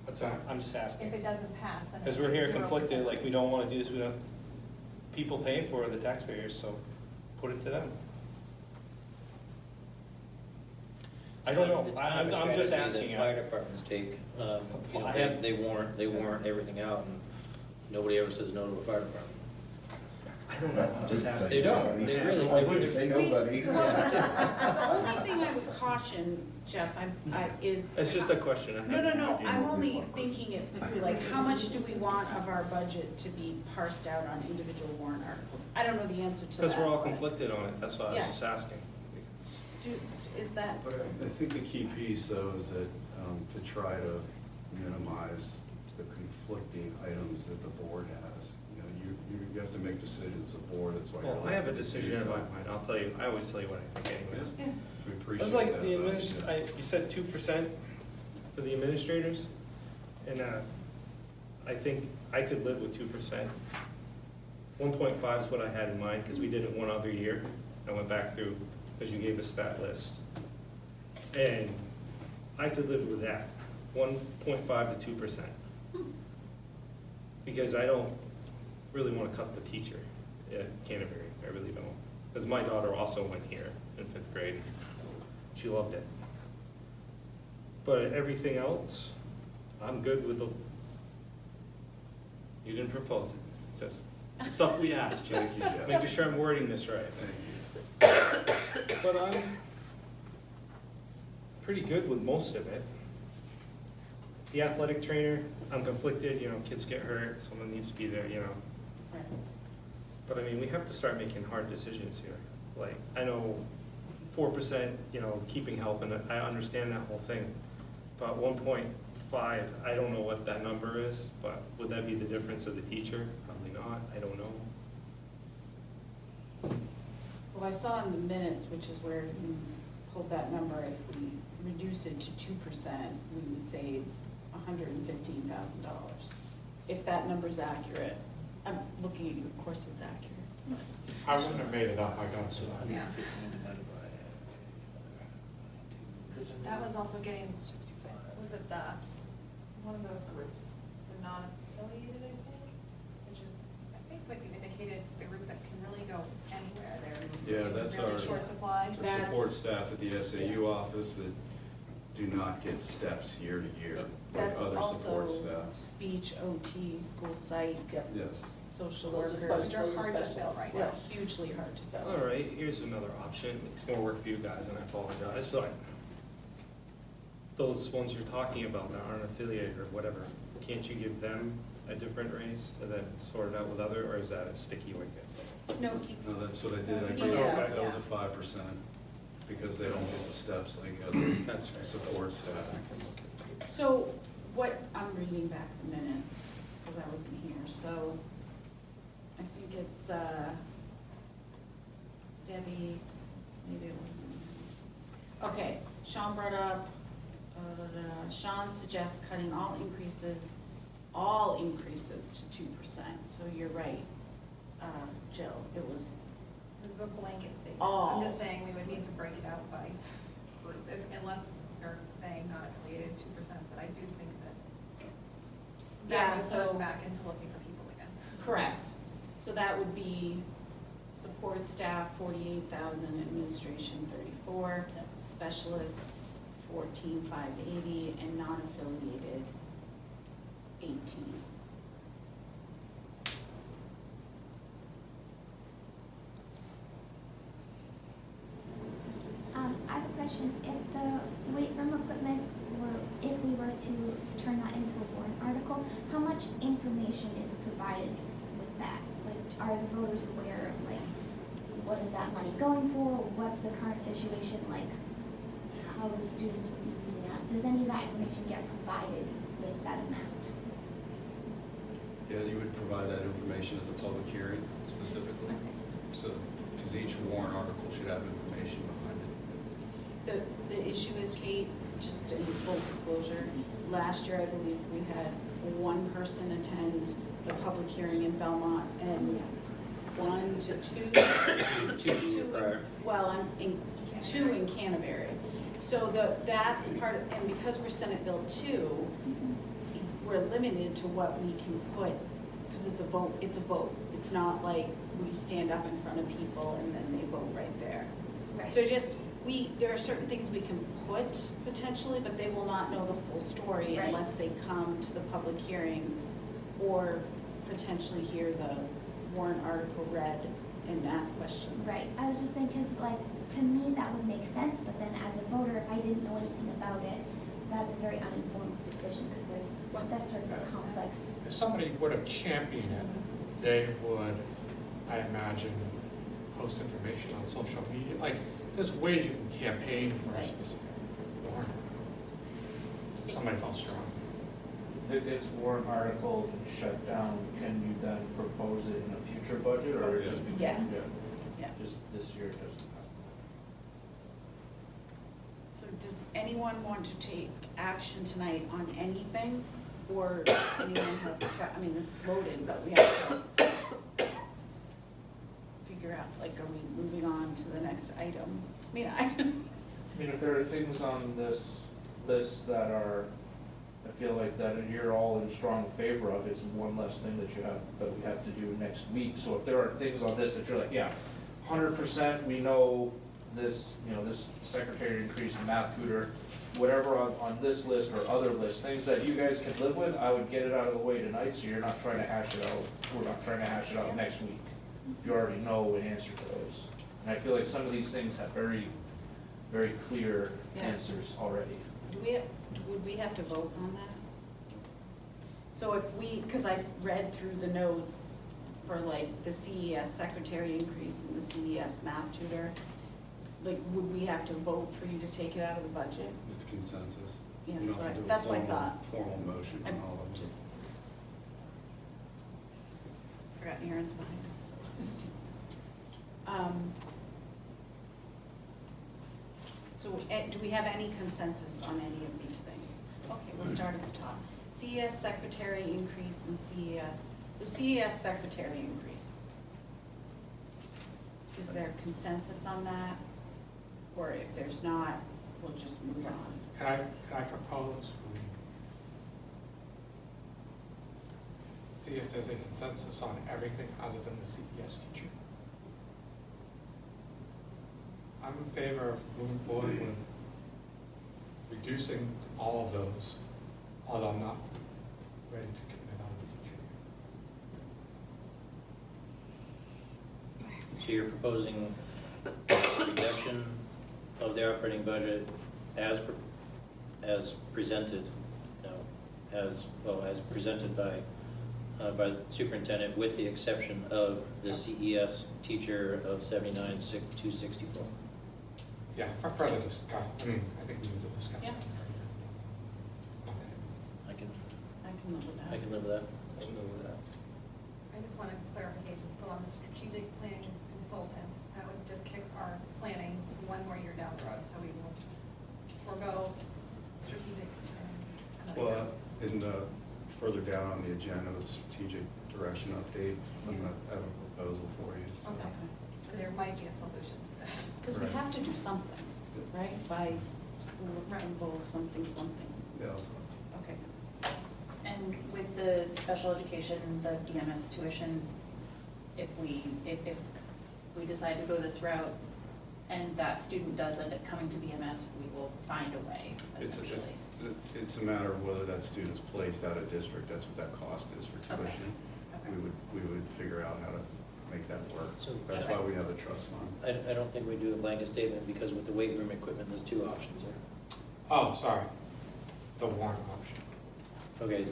What's that? I'm just asking. If it doesn't pass, then. Because we're here conflicted, like, we don't wanna do this, we don't, people paying for it are the taxpayers, so put it to them. I don't know, It's kind of a I'm just strategy asking. that fire departments take. You know, I have- they warrant everything out, and nobody ever says no to a fire department. I don't know, I'm just asking. They don't, they really. I would say nobody. The only thing I would caution, Jeff, is. It's just a question. I have No, idea. I'm only thinking it through, like, how much do we want of our budget to be parsed out on individual warrant articles? I don't know the answer to that. Because we're all but conflicted on it, that's why I was Yeah. just asking. is that, But I think the key piece, though, is that to try to minimize the conflicting items that the board has. You know, you have to make decisions as a board, that's why. Well, I have a decision in my mind, I'll tell you, I always tell you what I think anyways. yeah, We It appreciate was that. like the but- you said 2% for the administrators, and I think I could live with 2%. 1.5 is what I had in mind, because we did it one other year. I went back through, because you gave us that list. And I could live with that, 1.5 to 2%. Because I don't really want to cut the teacher at Canterbury, I really don't. Because my daughter also went here in 5th grade. She loved it. But everything else, I'm good with the, you didn't propose it, just stuff we asked, Jake. Making sure I'm wording this right. But I'm pretty good with most of it. The athletic trainer, I'm conflicted, you know, kids get hurt, someone needs to be there, you know. right. But I mean, we have to start making hard decisions here. Like, I know 4%, you know, keeping help, and I understand that whole thing. But 1.5, I don't know what that number is, but would that be the difference of the teacher? Probably not, I don't know. Well, I saw in the minutes, which is where you pulled that number, if we reduce it to 2%, we would save $115,000. If that number's accurate, I'm looking at you, of course it's accurate. I wouldn't have made it up, I got to that. Yeah. That was also getting, was it one of those groups, the non-affiliated, I think? Which is, I think like you indicated, the group that can really go anywhere. Yeah, that's really our. short supply. It's our support staff at the SAU office that do not get steps year to year like That's other support also staff. speech, OT, school psych, Yes. social Those are workers. special- Which are hard to fill right Yeah, now. hugely hard to fill. All right, here's another option. Makes more work for you guys, and I apologize. But those ones you're talking about that aren't affiliated or whatever, can't you give them a different raise and then sort it out with other, or is that a sticky wicket? No, No, that's what I did. I Yeah. gave Yeah. that was a 5% because they don't get the steps like other That's right. support staff. so what, I'm reading back the minutes, because I wasn't here, so I think it's, Debbie, maybe it wasn't. Okay, Sean brought up, Sean suggests cutting all increases to 2%, so you're right, Jill, it was This is a blanket statement. all. I'm just saying we would need to break it out by group, unless you're saying not affiliated 2%, but I do think that Yeah, would put us so- back into looking for people again. Correct. So that would be support staff, 48,000, administration, 34, specialists, 14,580, and non-affiliated, 18. I have a question. If the weight room equipment were to turn that into a warrant article, how much information is provided with that? Like, are the voters aware of, like, what is that money going for? What's the current situation like? How the students will be using that? Does any of that information get provided with that amount? Yeah, you would provide that information at the public hearing specifically. So, because each warrant article should have information behind it. The issue is, Kate, just in full disclosure, last year I believe we had one person attend the public hearing in Belmont and one to two, well, two in Canterbury. So that's part of, and because we're Senate Bill 2, we're limited to what we can put, because it's a vote. It's not like we stand up in front of people and then they vote right there. Right. So there are certain things we can put potentially, but they will not know the full story Right. unless they come to the public hearing or potentially hear the warrant article read and ask questions. Right, I was just thinking, because like, to me, that would make sense, but then as a voter, if I didn't know anything about it, that's a very uninformed decision, because that's sort of a complex. If somebody would have championed it, they would, I imagine, post information on social media. Like, there's ways you can campaign for a specific warrant. If somebody felt strong. If it gets warrant article shut down, can you then propose it in a future budget, or it just be? Yeah. Yeah. Just this year, just. So does anyone want to take action tonight on anything? Or anyone have, I mean, it's loaded, but we have to figure out, like, are we moving on to the next item? I mean, I mean, if there are things on this list that are, I feel like that you're all in strong favor of, it's one less thing that we have to do next week. So if there are things on this that you're like, yeah, 100%, we know this, this secretary increase in math tutor, whatever on this list or other lists, things that you guys can live with, I would get it out of the way tonight, so you're not trying to hash it out, we're not trying to hash it out next week. You already know an answer to those. And I feel like some of these things have very, very clear answers already. would we have to vote on that? So if because I read through the notes for like the CES secretary increase and the CES math tutor, like, would we have to vote for you to take it out of the budget? It's consensus. Yeah, You don't have to do a that's what I thought. Formal motion on all of them. Just forgot Aaron's behind us. So do we have any consensus on any of these things? Okay, we'll start at the top. CES secretary increase and CES secretary increase. Is there consensus on that? Or if there's not, we'll just move on. Can I propose we see if there's a consensus on everything other than the CES teacher? I'm in favor of moving forward with reducing all of those, although I'm not ready to commit on the teacher. So you're proposing a reduction of the operating budget as presented, as presented by the superintendent, with the exception of the CES teacher of 79,264. Yeah, for further discussion, I think we need to discuss that. I can live with that. I can live with that. I just want a clarification. So on the strategic planning consultant, that would just kick our planning one more year down the road. So we will forego strategic planning. Well, in the, further down on the agenda with the strategic direction update, I'm going to have a proposal for you. So. Okay. So there might be a solution to this. Because we have to do something, right? By school approval, something. Yeah. Okay. And with the special education, the DMS tuition, if we decide to go this route and that student does end up coming to BMS, we will find a way, essentially. It's a matter of whether that student's placed out of district. That's what that cost is for tuition. Okay. We would figure out how to make that work. So that's why we have the trust fund. I don't think we do a blanket statement, because with the weight room equipment, there's two options there. Oh, sorry, the warrant option. Okay,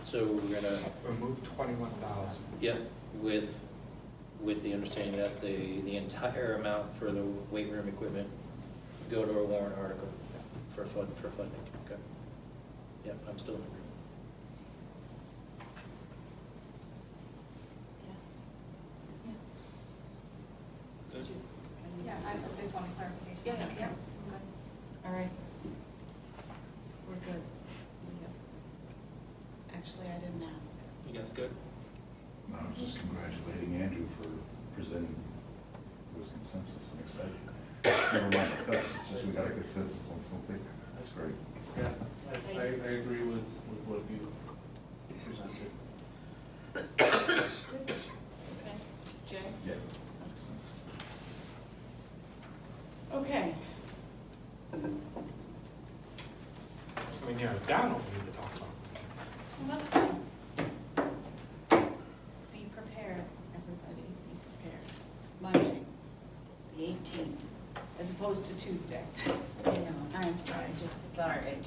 so we're gonna, Remove 21,000. yep, with the understanding that the entire amount for the weight room equipment go to a warrant article for funding, okay? Yep, I'm still in agreement. Yeah, I just want clarification. Yeah. All right. We're good. Actually, I didn't ask. You guys good? No, I was just congratulating Andrew for presenting with consensus. I'm excited. Never mind the cuts, it's just we got a consensus on something. That's great. Yeah, I agree with what you presented. Okay. Jay? Yeah. Makes sense. Okay. I mean, down what we need to talk about. Well, that's fine. Be prepared, everybody, be prepared. Monday, the 18th, as opposed to Tuesday. I know, I'm sorry, just started.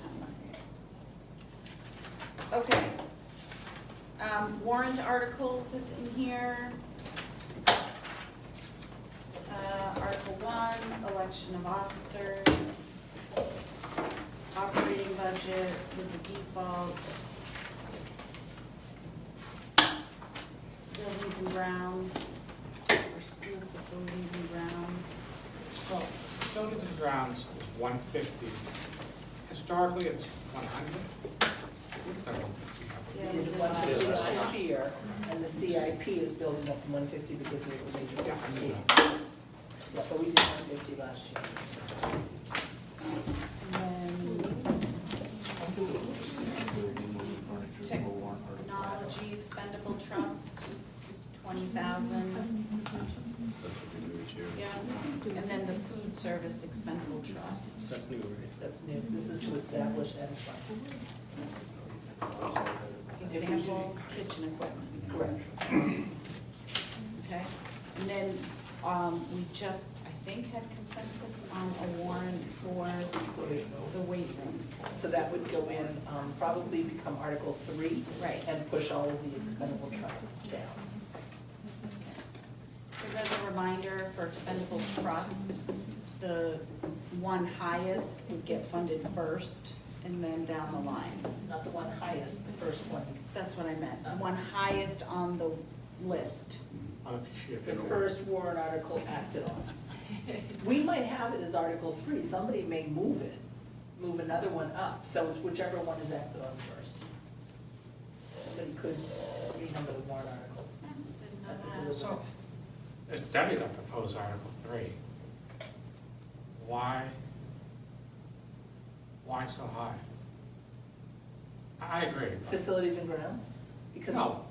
Okay. Warrant articles is in here. Article 1, election of officers. Operating budget with the default. Buildings and grounds, or school facilities and grounds. Well, facilities and grounds is 150. Historically, it's 100. We've done 150. We did 150 last year, and the CIP is building up to 150 because we have a major meeting. Yeah, but we did 150 last year. And then technology expendable trust, 20,000. That's what we do each year. Yeah, and then the food service expendable trust. That's new, right? That's new. This is to establish and fund. Example, kitchen equipment. Correct. Okay, and then, we just, I think, had consensus on a warrant for the weight room. So that would go in, probably become Article 3. Right. And push all of the expendable trusts down. Because as a reminder, for expendable trusts, the one highest would get funded first, and then down the line. Not the one highest, the first one is That's what I meant, the one highest on the list. the first warrant article acted on. We might have it as Article 3, somebody may move it, move another one up, so it's whichever one is acted on first. Somebody could renumber the warrant articles. Didn't know that. So, it's Debbie that proposed Article 3. Why so high? I agree. Facilities and grounds? Because No,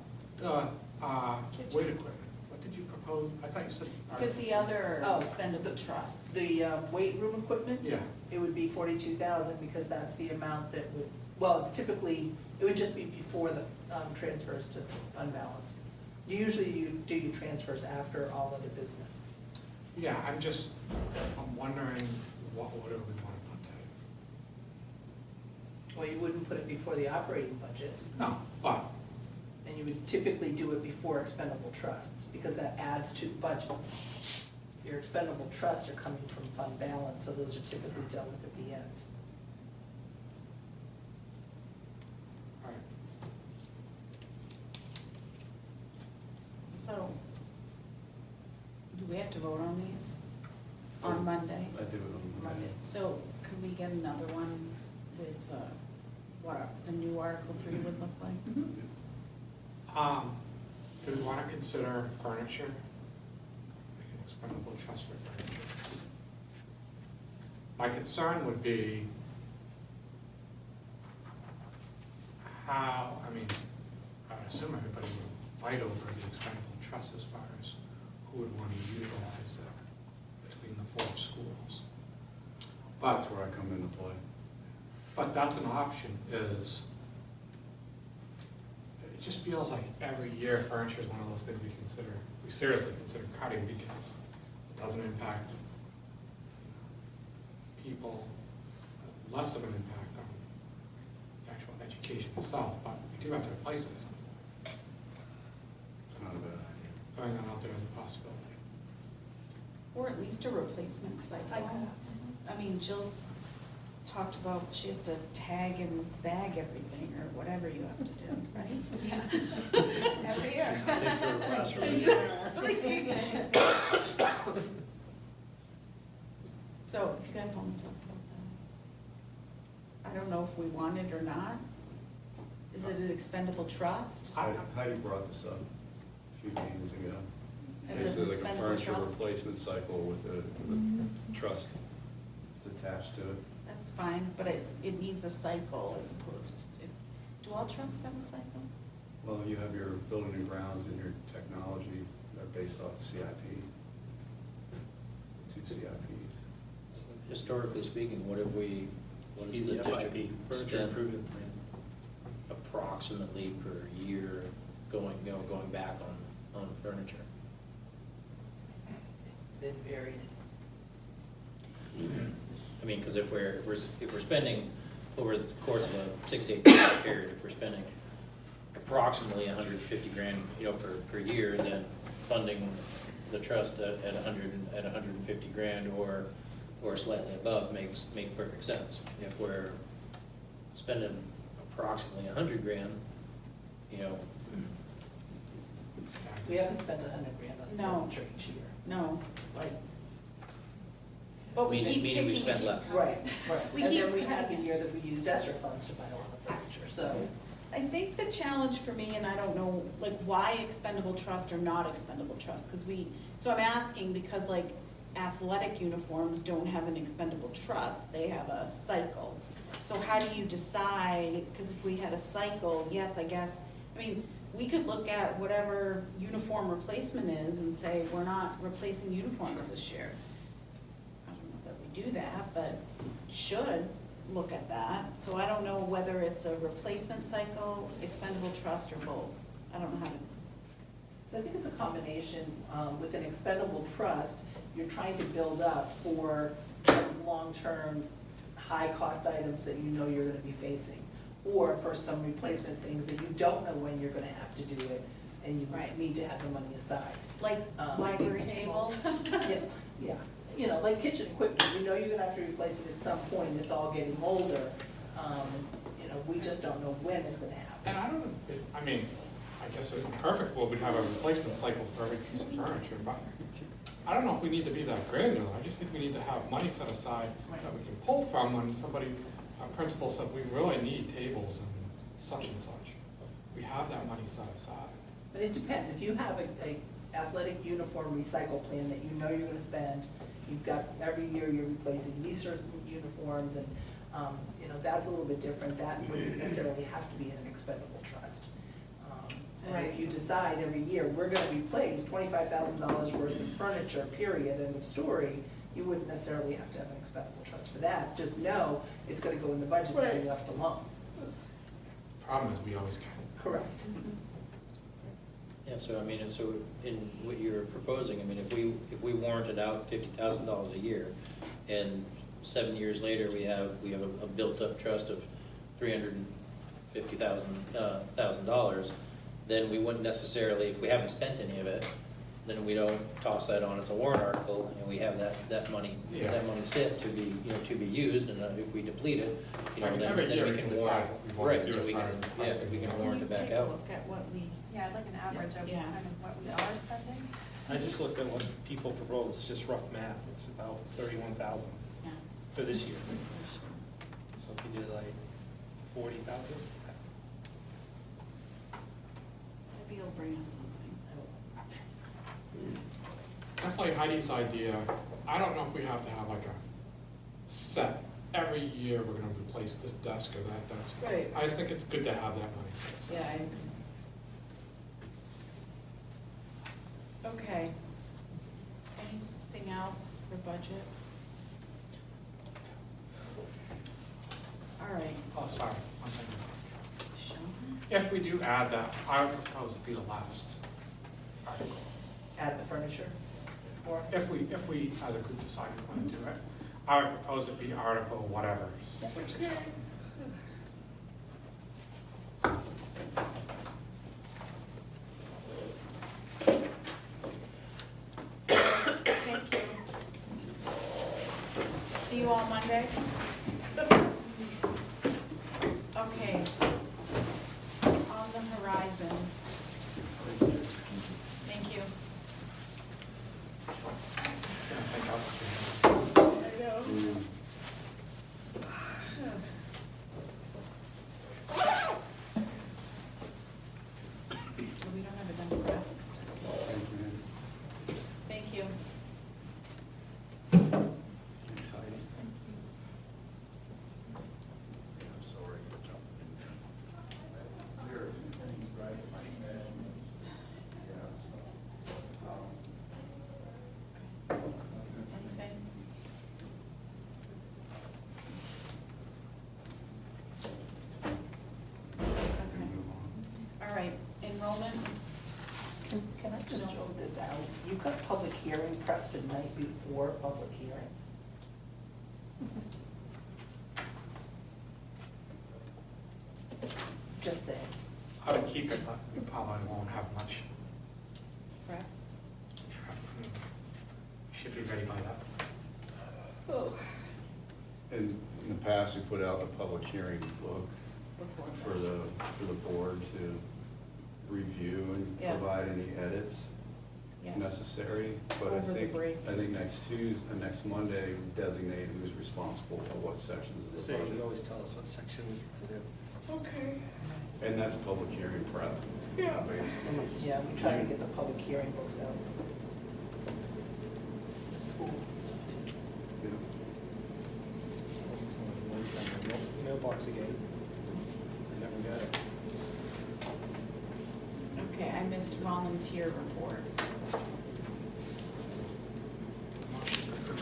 weight equipment. What did you propose? I thought you said. Because the other Oh, expendable trusts. the weight room equipment? Yeah. It would be 42,000 because that's the amount that would, well, it's typically, it would just be before the transfers to fund balance. Usually you do your transfers after all other business. Yeah, I'm wondering what order we want to put that Well, you wouldn't put it before the operating budget, in. No, but, and you would typically do it before expendable trusts, because that adds to the budget. Your expendable trusts are coming from fund balance, so those are typically dealt with at the end. all right. So, do we have to vote on these on Monday? I do it on Monday. So, could we get another one with, what the new Article 3 would look like? Do we want to consider furniture? Like an expendable trust for furniture? My concern would be how, I mean, I would assume everybody would fight over the expendable trust as far as who would want to utilize it between the 4 schools. But That's where I come into play. But that's an option, is, it just feels like every year furniture is one of those things we seriously consider cutting because it doesn't impact people, less of an impact on the actual education itself, but we do have to replace it. It's not a bad idea. Throwing that out there as a possibility. Or at least a replacement cycle. I mean, Jill talked about she has to tag and bag everything or whatever you have to do, right? Yeah. Every year. So if you guys want to talk about that. I don't know if we want it or not. Is it an expendable trust? Heidi brought this up a few meetings ago. Is it Basically like a expendable furniture trust? replacement cycle with a trust that's attached to it. That's fine, but it needs a cycle as opposed to, do all trusts have a cycle? Well, you have your building and grounds and your technology, they're based off CIP. 2 CIPs. Historically speaking, what have we, what is the FIP, district furniture spend improvement plan. approximately per year going back on furniture? It's been varied. I mean, because if we're spending over the course of a 6 to 8 year period, if we're spending approximately 150 grand, per year, then funding the trust at 150 grand or slightly above makes perfect sense. If we're spending approximately 100 grand, We haven't spent 100 grand on No. furniture each year. No, like, but we Meaning- keep meaning we kicking. spend less. Right. We And keep then we had the cutting. year that we used ESSER funds to buy a lot of furniture, so. I think the challenge for me, and I don't know, like, why expendable trust or not expendable trust, because so I'm asking because like athletic uniforms don't have an expendable trust, they have a cycle. So how do you decide, because if we had a cycle, yes, I guess, I mean, we could look at whatever uniform replacement is and say, we're not replacing uniforms this year. I don't know that we do that, but should look at that. So I don't know whether it's a replacement cycle, expendable trust, or both. I don't know how to. So I think it's a combination. With an expendable trust, you're trying to build up for long-term, high-cost items that you know you're gonna be facing. Or for some replacement things that you don't know when you're gonna have to do it, and you Right. need to have the money aside. Like library tables? Yeah, like kitchen equipment, you know you're gonna have to replace it at some point, it's all getting older. We just don't know when it's gonna happen. And I don't know, I guess in a perfect world, we'd have a replacement cycle for every piece of furniture, but I don't know if we need to be that granular. I just think we need to have money set aside that we can pull from when somebody, a principal said, we really need tables and such. We have that money set aside. But it depends, if you have a athletic uniform recycle plan that you know you're gonna spend, you've got, every year you're replacing these sorts of uniforms, and, that's a little bit different, that wouldn't necessarily have to be in an expendable trust. And Right. if you decide every year, we're gonna replace $25,000 worth of furniture, period, end of story, you wouldn't necessarily have to have an expendable trust for that, just know it's gonna go in the budget and be left alone. Problem is, we always can. Correct. Yeah, so in what you're proposing, if we warranted out $50,000 a year, and 7 years later, we have a built-up trust of $350,000, then we wouldn't necessarily, if we haven't spent any of it, then we don't toss that on as a warrant article, and we have that money set to be, to be used, and if we deplete it, then every year we we can can warrant. decide what we want Right, to do then as we far can, as yeah, requesting we can the warrant it back Take a out. look at what we, Yeah, like an average of Yeah. kind of what we are spending. I just looked at what people propose, it's just rough math, it's about 31,000 yeah. for this year. So if you did like 40,000, Maybe you'll bring us something. Definitely Heidi's idea, I don't know if we have to have like a set, every year we're gonna replace this desk or that desk. Right. I just think it's good to have that money set aside. Yeah. Okay. Anything else for budget? All right. Oh, sorry, one thing. Sean? If we do add that, I would propose it be the last article. Add the furniture, or? If we, as a group, decide we want to do it, I would propose it be article whatever, 6 or something. you all Monday. Okay. On the horizon. Thank you. I know. We don't have a demographics. Thank you. Exciting. I'm sorry for jumping in there. There are two things, right? Anything? All right, enrollment. Can I just throw this out? You've got public hearing prep the night before public hearings. Just saying. I would keep it, but we probably won't have much. Correct. Should be ready by that. Oh. And in the past, we put out a public hearing book for the board to review and Yes. provide any edits Yes. necessary. But Over the break. I think next Monday, we designate who's responsible for what sections of the So you budget. always tell us what section to do. Okay. And that's public hearing prep. Yeah. Basically. Yeah, we try to get the public hearing books out. Schools and stuff too. so. Yeah. Mailbox again. I never got it. Okay, I missed volunteer report.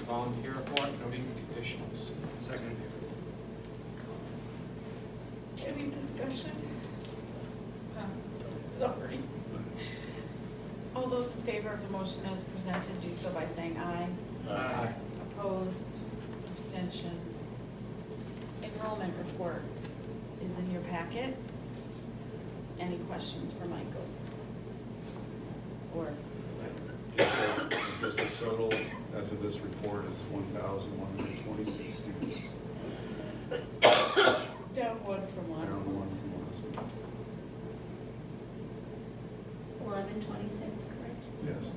Volunteer report, noting conditionals. Second. Any discussion? Sorry. All those in favor of the motion as presented, do so by saying aye. Aye. Opposed, abstention. Enrollment report is in your packet. Any questions for Michael? Or, District total, as of this report, is 1,126 students. down one from last Down month. one from last week. 1126, correct? Yes.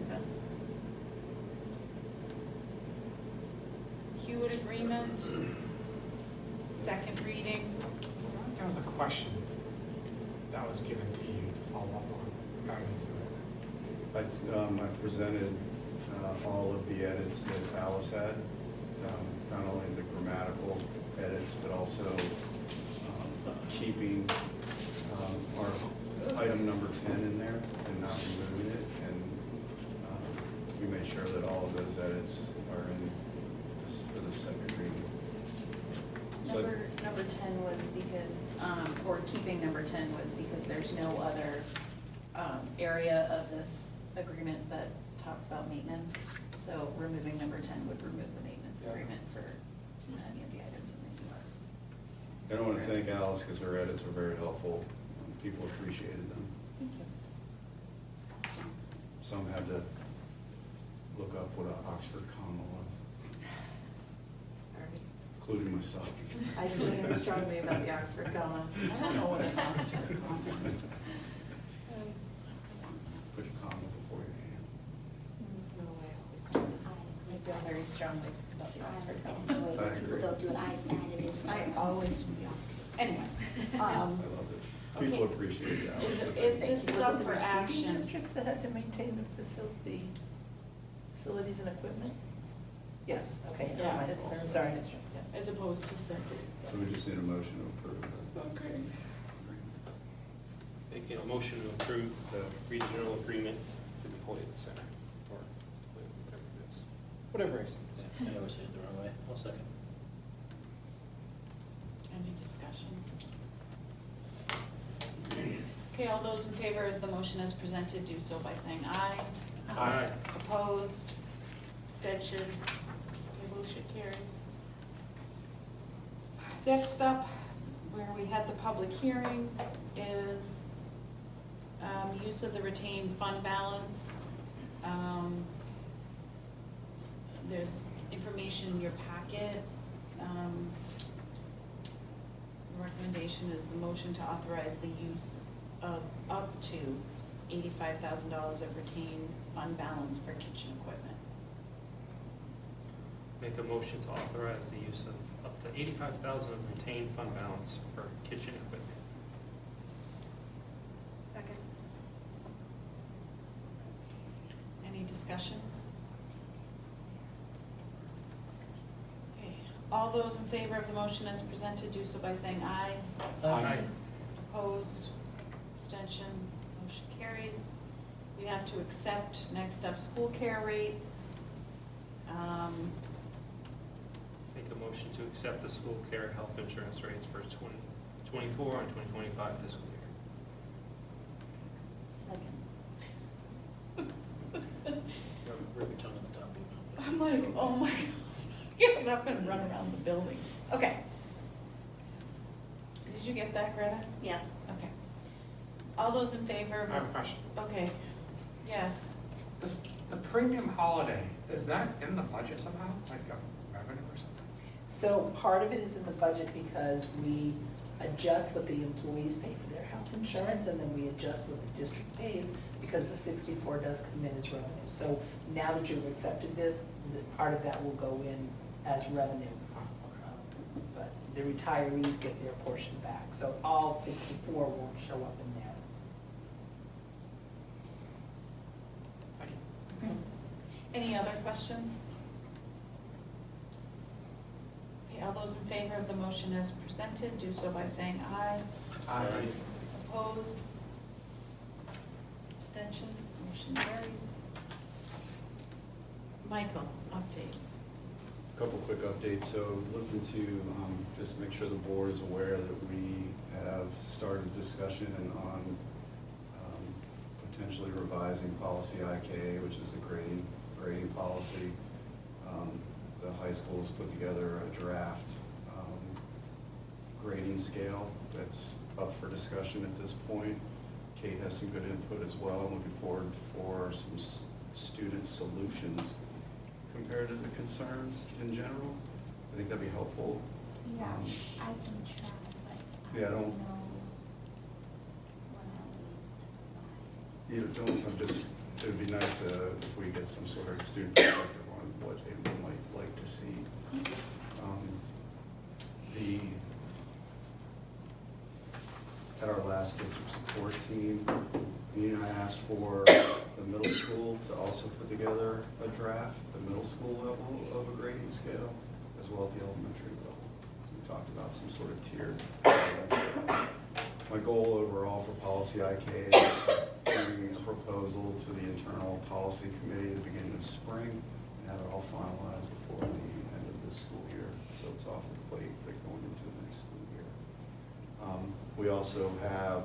Huot agreement, second reading. There was a question that was given to you to follow up on. I presented all of the edits that Alice had, not only the grammatical edits, but also keeping our item number 10 in there and not removing it. And we made sure that all of those edits are in this, for the second reading. So- Number 10 was because, or keeping number 10 was because there's no other area of this agreement that talks about maintenance. So removing number 10 would remove the maintenance agreement for any of the items in the I want to thank Alice because her edits were very helpful. People appreciated them. Thank you. Some had to look up what an Oxford comma was, Sorry. including myself. I feel very strongly about the Oxford comma. I don't know what an Oxford comma is. Put a comma before your name. I feel very strongly about the Oxford comma. I agree. I always do the Oxford. Anyway, I loved it. People okay. appreciate it, Alice. so If thank you. this is up for action. Districts that had to maintain the facilities and equipment? Yes, okay. never Yeah, mind. it's Sorry. as opposed to second. So we just need a motion to approve it. Okay. Making a motion to approve the regional agreement for the Hoyt Center, or whatever it is. Whatever it is. Yeah, I never said it the wrong way. I'll second. Any discussion? Okay, all those in favor of the motion as presented, do so by saying aye. Aye. Opposed, abstention, okay, motion carried. Next up, where we had the public hearing, is use of the retained fund balance. There's information in your packet the recommendation is the motion to authorize the use of up to $85,000 of retained fund balance for kitchen equipment. Make a motion to authorize the use of up to $85,000 of retained fund balance for kitchen equipment. Second. Any discussion? Okay, all those in favor of the motion as presented, do so by saying aye. Aye. Opposed, abstention, motion carries. We have to accept, next up, school care rates. Make a motion to accept the school care health insurance rates for 2024 and 2025 fiscal year. Second. Rub your tongue on the top. I'm like, oh my God, get up and run around the building. Okay. Did you get that, Greta? Yes. Okay. All those in favor of? I have a question. Okay, yes. The premium holiday, is that in the budget somehow, like a revenue or something? So part of it is in the budget because we adjust what the employees pay for their health insurance, and then we adjust what the district pays, because the 64 does come in as revenue. So now that you've accepted this, part of that will go in as revenue. But the retirees get their portion back, so all 64 won't show up in there. Any other questions? Okay, all those in favor of the motion as presented, do so by saying aye. Aye. Opposed? Abstention? Motion carries. Michael, updates. Couple quick updates. So looking to just make sure the board is aware that we have started discussion on potentially revising policy IK, which is a grading policy. The high school has put together a draft grading scale that's up for discussion at this point. Kate has some good input as well. I'm looking forward for some student solutions compared to the concerns in general. I think that'd be helpful. Yeah, I can try, but Yeah, I don't- don't know when I'll be You don't, it would be nice if we get some sort of student perspective on what they might like to see. At our last district support team, me and I asked for the middle school to also put together a draft, the middle school level of a grading scale, as well as the elementary level. So we talked about some sort of tiered. My goal overall for policy IK is bringing a proposal to the internal policy committee at the beginning of spring and have it all finalized before the end of this school year. So it's off the plate for going into the next school year. We also have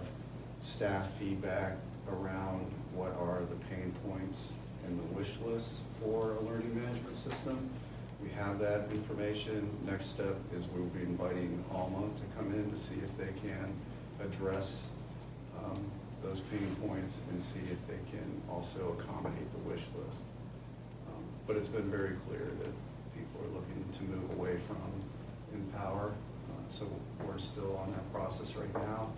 staff feedback around what are the pain points and the wish lists for a learning management system. We have that information. Next step is we'll be inviting Alma to come in to see if they can address those pain points and see if they can also accommodate the wish list. But it's been very clear that people are looking to move away from Empower. So we're still on that process right now.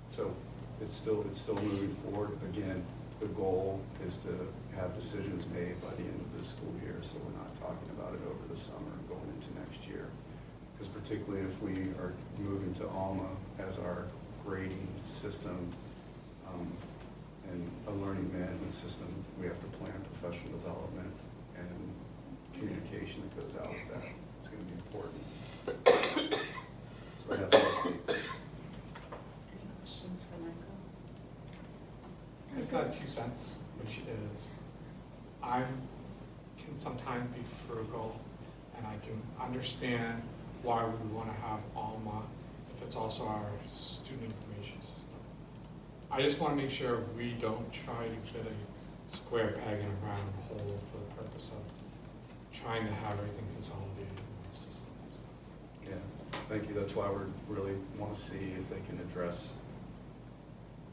So it's still moving forward. Again, the goal is to have decisions made by the end of this school year, so we're not talking about it over the summer and going into next year. Because particularly if we are moving to Alma as our grading system and a learning management system, we have to plan professional development and communication that goes out with that. It's going to be important. So I have updates. Any questions for Michael? I just had 2 cents, which is, I can sometimes be frugal, and I can understand why we would want to have Alma if it's also our student information system. I just want to make sure we don't try to fit a square peg in a round hole for the purpose of trying to have everything consolidated in one system. Yeah, thank you. That's why we really want to see if they can address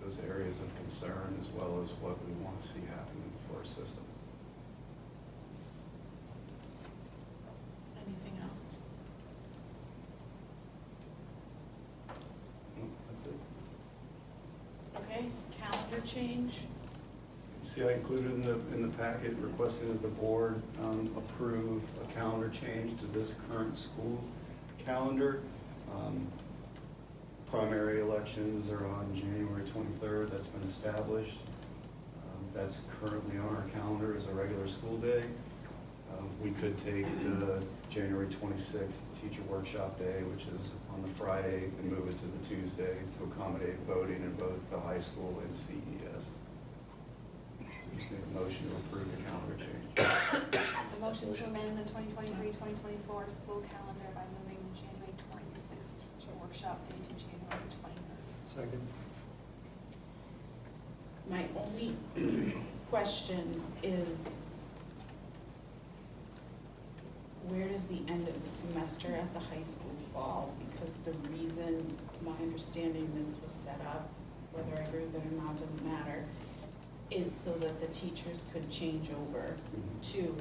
those areas of concern as well as what we want to see happen for our system. Any semester change? See, I included in the packet requesting that the board approve a calendar change to this current school calendar. Primary elections are on January 23rd, that's been established. That's currently on our calendar as a regular school day. We could take the January 26th teacher workshop day, which is on the Friday, and move it to the Tuesday to accommodate voting in both the high school and CES. Just need a motion to approve the calendar change. A motion to amend the 2023-2024 school calendar by moving January 26th teacher workshop day to January 23rd. Second. My only question is, where does the end of the semester at the high school fall? Because the reason, my understanding this was set up, whether I agree with it or not, doesn't matter, is so that the teachers could change over to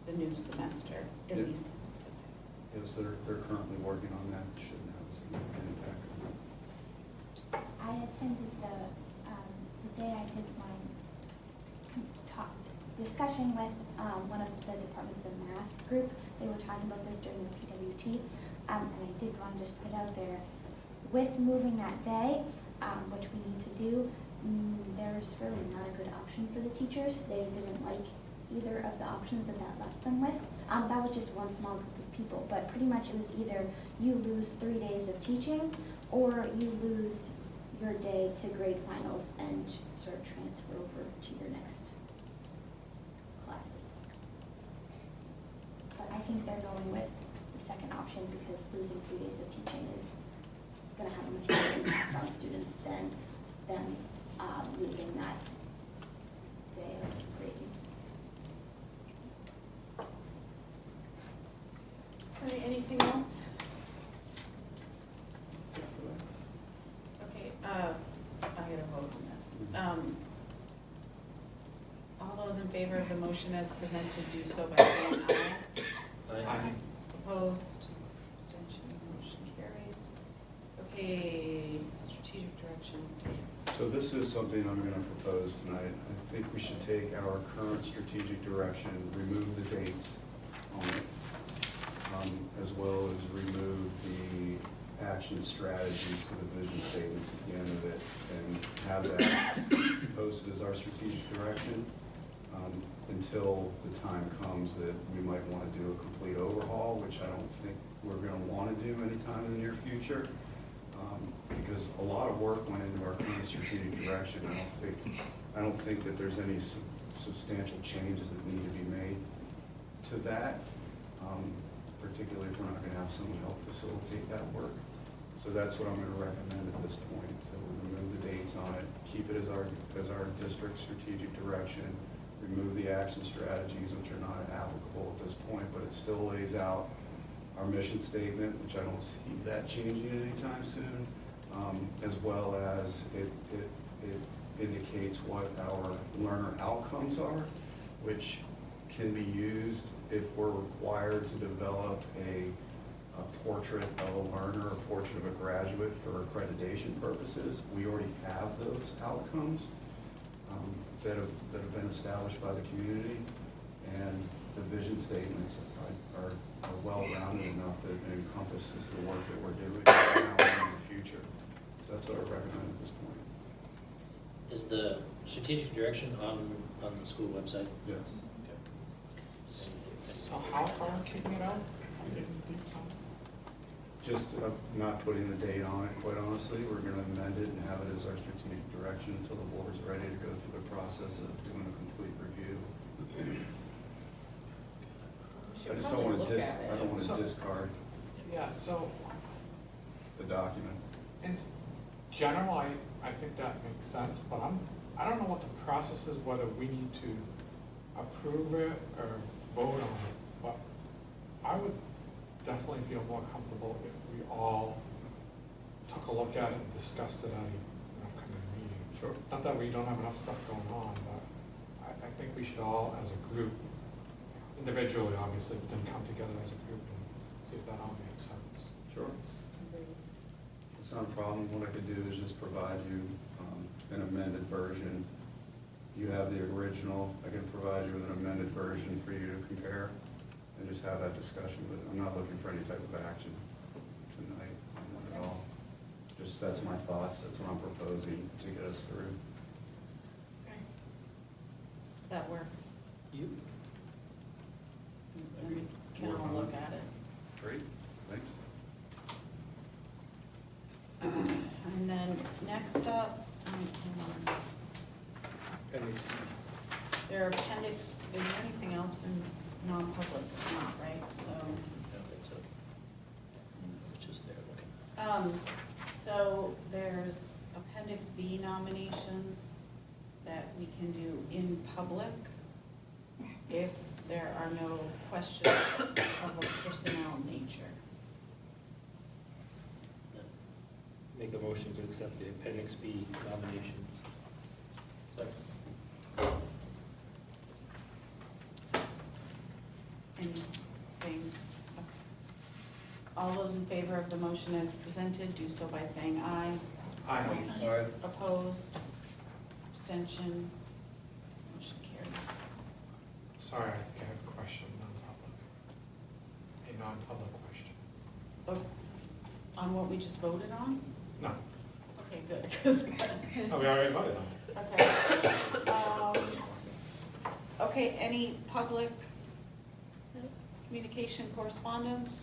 the new semester, at Yep. least for the high school. Yes, they're currently working on that, shouldn't have a significant impact on that. I attended the day I did my discussion with one of the departments of math group. They were talking about this during the PWT, and I did want to just put out there, with moving that day, which we need to do, there's really not a good option for the teachers. They didn't like either of the options that left them with. That was just one small group of people, but pretty much it was either you lose 3 days of teaching, or you lose your day to grade finals and sort of transfer over to your next classes. But I think they're going with the second option because losing 3 days of teaching is going to have a much bigger impact on students than them losing that day of grading. All right, anything else? Okay, I gotta vote on this. All those in favor of the motion as presented, do so by saying aye. Aye. Opposed, abstention, motion carries. Okay, strategic direction. So this is something I'm going to propose tonight. I think we should take our current strategic direction, remove the dates on it, as well as remove the action strategies to the vision statements at the end of it, and have that posted as our strategic direction until the time comes that we might want to do a complete overhaul, which I don't think we're going to want to do anytime in the near future. Because a lot of work went into our current strategic direction. I don't think that there's any substantial changes that need to be made to that, particularly if we're not going to have someone help facilitate that work. So that's what I'm going to recommend at this point. So we'll remove the dates on it, keep it as our district strategic direction, remove the action strategies, which are not applicable at this point, but it still lays out our mission statement, which I don't see that changing anytime soon, as well as it indicates what our learner outcomes are, which can be used if we're required to develop a portrait of a learner, a portrait of a graduate for accreditation purposes. We already have those outcomes that have been established by the community, and the vision statements are well-rounded enough that it encompasses the work that we're doing now and in the future. So that's what I recommend at this point. Is the strategic direction on the school website? Yes. So how are we kicking it out? We didn't do something. Just not putting the date on it, quite honestly. We're going to amend it and have it as our strategic direction until the board's ready to go through the process of doing a complete review. I just don't want to discard Yeah, so the document. in general, I think that makes sense, but I don't know what the process is, whether we need to approve it or vote on it, but I would definitely feel more comfortable if we all took a look at it and discussed it at an upcoming meeting. Sure. Not that we don't have enough stuff going on, but I think we should all, as a group, individually obviously, but then come together as a group and see if that all makes sense. Sure. It's not a problem. What I could do is just provide you an amended version. You have the original, I can provide you with an amended version for you to compare and just have that discussion, but I'm not looking for any type of action tonight, not at all. Just, that's my thoughts, that's what I'm proposing to get us through. Does that work? You? Then we can all look at it. Great, thanks. And then next up, hold on. There are appendix, is there anything else in non-public? Not, right? So. I don't think so. It's just there looking. So there's Appendix B nominations that we can do in public if there are no questions of a personnel nature. Make a motion to accept the Appendix B nominations. Anything? All those in favor of the motion as presented, do so by saying aye. Aye. Aye. Opposed? Abstention? Motion carries. Sorry, I think I have a question, non-public. A non-public question. Oh, on what we just voted on? No, Okay, good, 'cause no, we already voted on it. okay. Okay, any public communication correspondence?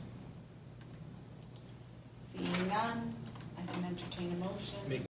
Seeing none, I can entertain a motion. Make